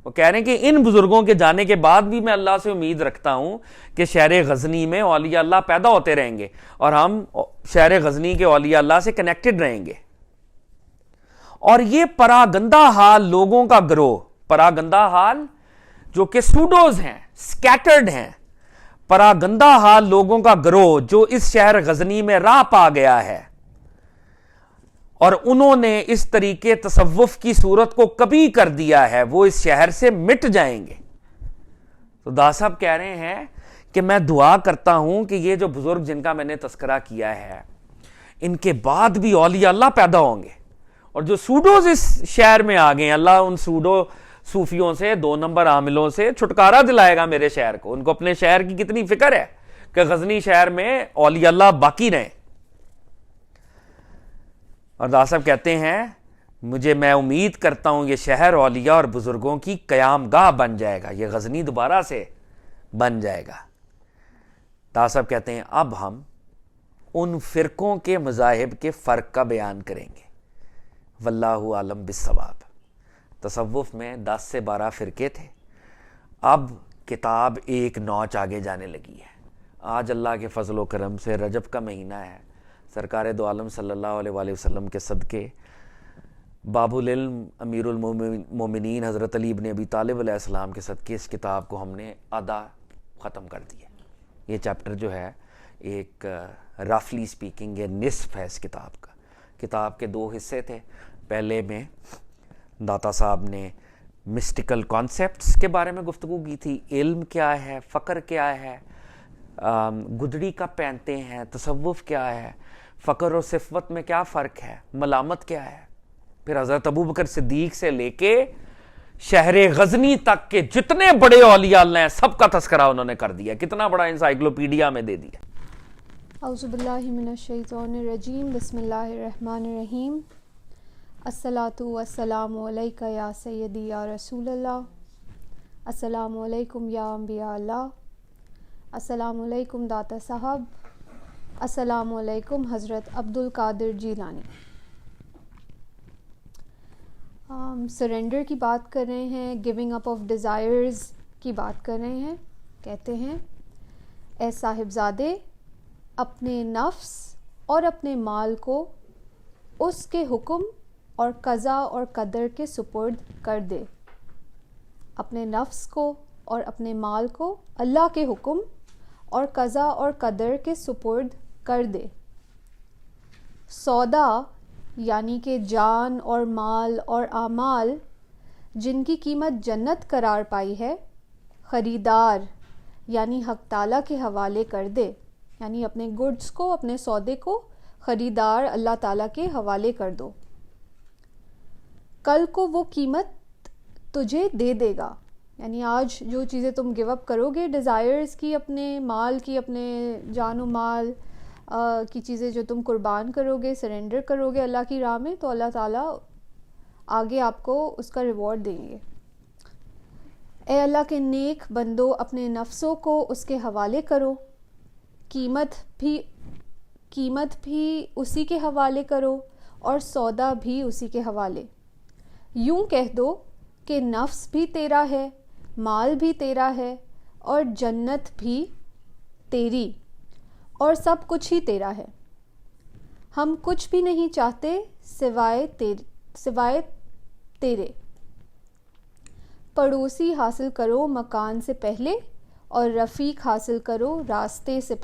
وہ کہہ رہے ہیں کہ ان بزرگوں کے جانے کے بعد بھی میں اللہ سے امید رکھتا ہوں کہ شہر غزنی میں اولیاء اللہ پیدا ہوتے رہیں گے اور ہم شہر غزنی کے اولیاء اللہ سے کنیکٹڈ رہیں گے. اور یہ پراگندہ حال لوگوں کا گروہ, پراگندہ حال جو کہ سوڈوز ہیں, سکیٹرڈ ہیں, پراگندہ حال لوگوں کا گروہ جو اس شہر غزنی میں راہ پا گیا ہے اور انہوں نے اس طریقے تصوف کی صورت کو کبھی کر دیا ہے, وہ اس شہر سے مٹ جائیں گے. تو داس صاحب کہہ رہے ہیں کہ میں دعا کرتا ہوں کہ یہ جو بزرگ جن کا میں نے تذکرہ کیا ہے ان کے بعد بھی اولیاء اللہ پیدا ہوں گے, اور جو سوڈوز اس شہر میں آ گئے, اللہ ان سوڈو صوفیوں سے, 2 نمبر عاملوں سے چھٹکارا دلائے گا میرے شہر کو. ان کو اپنے شہر کی کتنی فکر ہے کہ غزنی شہر میں اولیاء اللہ باقی رہیں. اور داس صاحب کہتے ہیں میں امید کرتا ہوں یہ شہر اولیاء اور بزرگوں کی قیام گاہ بن جائے گا, یہ غزنی دوبارہ سے بن جائے گا. داس صاحب کہتے ہیں اب ہم ان فرقوں کے مذاہب کے فرق کا بیان کریں گے. واللہ عالم بالصواب. تصوف میں 10 سے 12 فرقے تھے, اب کتاب ایک نوچ آگے جانے لگی ہے. آج اللہ کے فضل و کرم سے رجب کا مہینہ ہے, سرکار دو عالم صلی اللہ علیہ وآلہ وسلم کے صدقے باب العلم امیر المومنین حضرت علی بن ابی طالب علیہ السلام کے صدقے اس کتاب کو ہم نے آدھا ختم کر دیا. یہ چیپٹر جو ہے ایک رفلی سپیکنگ یہ نصف ہے اس کتاب کا. کتاب کے 2 حصے تھے. پہلے میں داتا صاحب نے مسٹیکل کانسیپٹس کے بارے میں گفتگو کی تھی, علم کیا ہے, فقر کیا ہے, گدڑی کب پہنتے ہیں, تصوف کیا ہے, فقر اور صفت میں کیا فرق ہے, ملامت کیا ہے. پھر حضرت ابوبکر صدیق سے لے کے شہر غزنی تک کے جتنے بڑے اولیاء اللہ ہیں سب کا تذکرہ انہوں نے کر دیا. کتنا بڑا انسائکلوپیڈیا میں دے دیا. اعوذ باللہ من الشیطان الرجیم, بسم اللہ الرحمن الرحیم. الصلاۃ والسلام علیک یا سیدی یا رسول اللہ. السلام علیکم یا انبیاء اللہ. السلام علیکم داتا صاحب. السلام علیکم حضرت عبد القادر جیلانی. سرنڈر کی بات کر رہے ہیں, گیونگ اپ آف ڈیزائرز کی بات کر رہے ہیں. کہتے ہیں اے صاحبزادے, اپنے نفس اور اپنے مال کو اس کے حکم اور قضا اور قدر کے سپرد کر دے. اپنے نفس کو اور اپنے مال کو اللہ کے حکم اور قضا اور قدر کے سپرد کر دے. سودا یعنی کہ جان اور مال اور اعمال جن کی قیمت جنت قرار پائی ہے, خریدار یعنی حق تعالیٰ کے حوالے کر دے. یعنی اپنے گڈز کو, اپنے سودے کو خریدار اللہ تعالیٰ کے حوالے کر دو. کل کو وہ قیمت تجھے دے دے گا. یعنی آج جو چیزیں تم گیو اپ کرو گے ڈیزائرز کی، اپنے مال کی، اپنے جان و مال کی چیزیں جو تم قربان کرو گے، سرنڈر کرو گے اللہ کی راہ میں، تو اللہ تعالیٰ آگے آپ کو اس کا ریوارڈ دیں گے. اے اللہ کے نیک بندو، اپنے نفسوں کو اس کے حوالے کرو، قیمت بھی اسی کے حوالے کرو اور سودا بھی اسی کے حوالے. یوں کہہ دو کہ نفس بھی تیرا ہے، مال بھی تیرا ہے، اور جنت بھی تیری، اور سب کچھ ہی تیرا ہے. ہم کچھ بھی نہیں چاہتے سوائے تیرے. پڑوسی حاصل کرو مکان سے پہلے، اور رفیق حاصل کرو راستے سے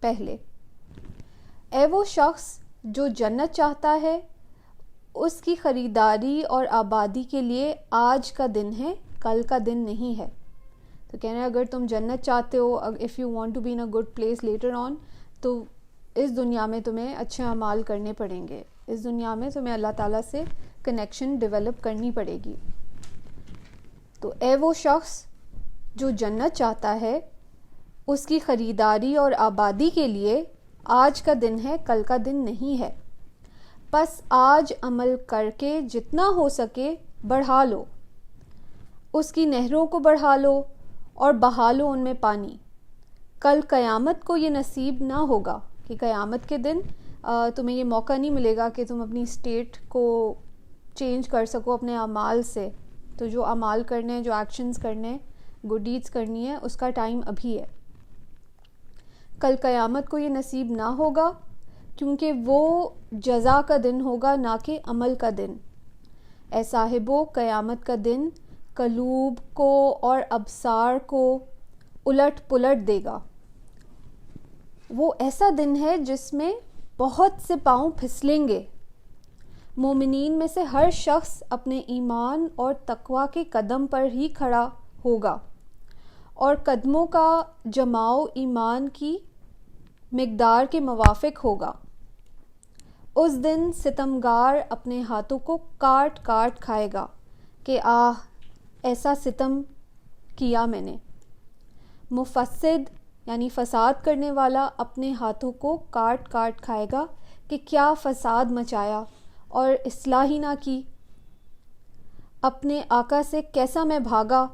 پہلے. اے وہ شخص جو جنت چاہتا ہے، اس کی خریداری اور آبادی کے لیے آج کا دن ہے، کل کا دن نہیں ہے. تو کہنا ہے اگر تم جنت چاہتے ہو، if you want to be in a good place later on, تو اس دنیا میں تمہیں اچھے اعمال کرنے پڑیں گے. اس دنیا میں تمہیں اللہ تعالیٰ سے کنیکشن ڈیولپ کرنی پڑے گی. تو اے وہ شخص جو جنت چاہتا ہے، اس کی خریداری اور آبادی کے لیے آج کا دن ہے، کل کا دن نہیں ہے. بس آج عمل کر کے جتنا ہو سکے بڑھا لو، اس کی نہروں کو بڑھا لو اور بہا لو ان میں پانی. کل قیامت کو یہ نصیب نہ ہوگا کہ قیامت کے دن تمہیں یہ موقع نہیں ملے گا کہ تم اپنی اسٹیٹ کو چینج کر سکو اپنے اعمال سے. تو جو اعمال کرنے ہیں، جو ایکشنز کرنے ہیں، گڈ ڈیڈز کرنی ہے، اس کا ٹائم ابھی ہے. کل قیامت کو یہ نصیب نہ ہوگا کیونکہ وہ جزا کا دن ہوگا، نہ کہ عمل کا دن. اے صاحبو، قیامت کا دن قلوب کو اور ابصار کو الٹ پلٹ دے گا. وہ ایسا دن ہے جس میں بہت سے پاؤں پھسلیں گے. مومنین میں سے ہر شخص اپنے ایمان اور تقوی کے قدم پر ہی کھڑا ہوگا، اور قدموں کا جماؤ ایمان کی مقدار کے موافق ہوگا. اس دن ستمگار اپنے ہاتھوں کو کاٹ کاٹ کھائے گا کہ آہ ایسا ستم کیا میں نے. مفسد یعنی فساد کرنے والا اپنے ہاتھوں کو کاٹ کاٹ کھائے گا کہ کیا فساد مچایا اور اصلاح ہی نہ کی. اپنے آقا سے کیسا میں بھاگا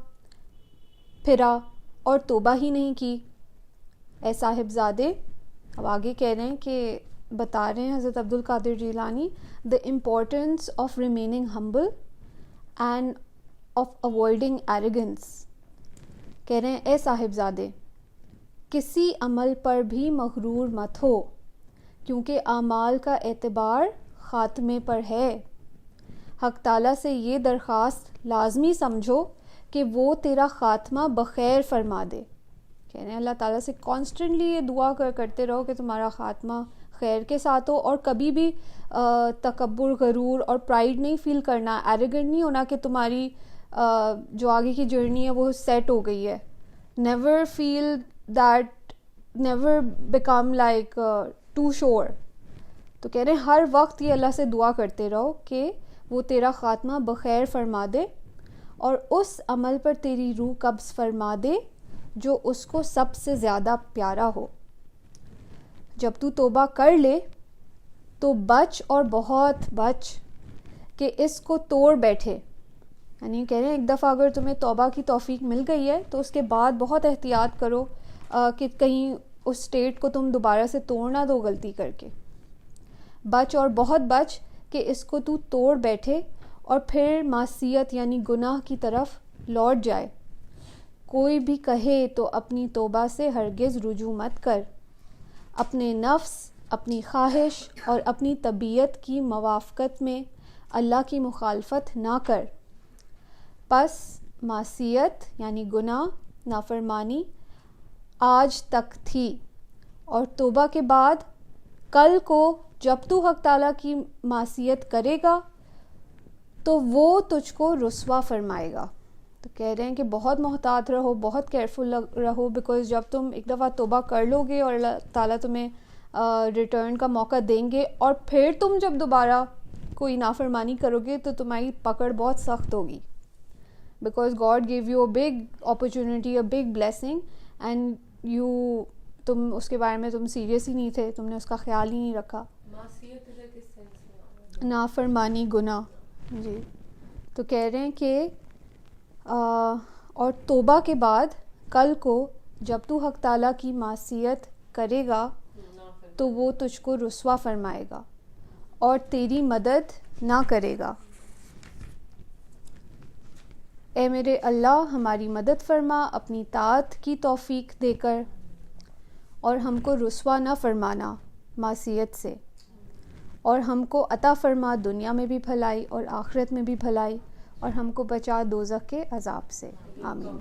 پھرا اور توبہ ہی نہیں کی. اے صاحب زادے، اب آگے کہہ رہے ہیں کہ بتا رہے ہیں حضرت عبد القادر Jilani the importance of remaining humble and of avoiding arrogance. کہہ رہے ہیں اے صاحب زادے، کسی عمل پر بھی مغرور مت ہو، کیونکہ اعمال کا اعتبار خاتمے پر ہے. حق تعالیٰ سے یہ درخواست لازمی سمجھو کہ وہ تیرا خاتمہ بخیر فرما دے. کہہ رہے ہیں اللہ تعالیٰ سے کانسٹنٹلی یہ دعا کرتے رہو کہ تمہارا خاتمہ خیر کے ساتھ ہو، اور کبھی بھی تکبر، غرور اور پرائیڈ نہیں فیل کرنا، ایروگنٹ نہیں ہونا کہ تمہاری جو آگے کی جرنی ہے وہ سیٹ ہو گئی ہے. Never feel that, never become like to sure. تو کہہ رہے ہیں ہر وقت یہ اللہ سے دعا کرتے رہو کہ وہ تیرا خاتمہ بخیر فرما دے اور اس عمل پر تیری روح قبض فرما دے جو اس کو سب سے زیادہ پیارا ہو. جب تو توبہ کر لے تو بچ اور بہت بچ کہ اس کو توڑ بیٹھے. یعنی کہہ رہے ہیں ایک دفعہ اگر تمہیں توبہ کی توفیق مل گئی ہے تو اس کے بعد بہت احتیاط کرو کہ کہیں اس سٹیٹ کو تم دوبارہ سے توڑ نہ دو غلطی کر کے. بچ اور بہت بچ کہ اس کو تو توڑ بیٹھے اور پھر معصیت یعنی گناہ کی طرف لوٹ جائے. کوئی بھی کہے تو اپنی توبہ سے ہرگز رجوع مت کر. اپنے نفس، اپنی خواہش اور اپنی طبیعت کی موافقت میں اللہ کی مخالفت نہ کر. پس معصیت یعنی گناہ، نافرمانی آج تک تھی، اور توبہ کے بعد کل کو جب تو حق تعالیٰ کی معصیت کرے گا تو وہ تجھ کو رسوا فرمائے گا. تو کہہ رہے ہیں کہ بہت محتاط رہو، بہت کیئرفل رہو، بیکاز جب تم ایک دفعہ توبہ کر لو گے اور اللہ تعالیٰ تمہیں ریٹرن کا موقع دیں گے، اور پھر تم جب دوبارہ کوئی نافرمانی کرو گے تو تمہاری پکڑ بہت سخت ہوگی. because God gave you a big opportunity, a big blessing, and تم اس کے بارے میں تم سیریس ہی نہیں تھے, تم نے اس کا خیال ہی نہیں رکھا. نافرمانی, گناہ. جی, تو کہہ رہے ہیں کہ اور توبہ کے بعد کل کو جب تو حق تعالیٰ کی معصیت کرے گا تو وہ تجھ کو رسوا فرمائے گا اور تیری مدد نہ کرے گا. اے میرے اللہ, ہماری مدد فرما اپنی طاعت کی توفیق دے کر, اور ہم کو رسوا نہ فرمانا معصیت سے, اور ہم کو عطا فرما دنیا میں بھی بھلائی اور آخرت میں بھی بھلائی, اور ہم کو بچا دوزخ کے عذاب سے. آمین.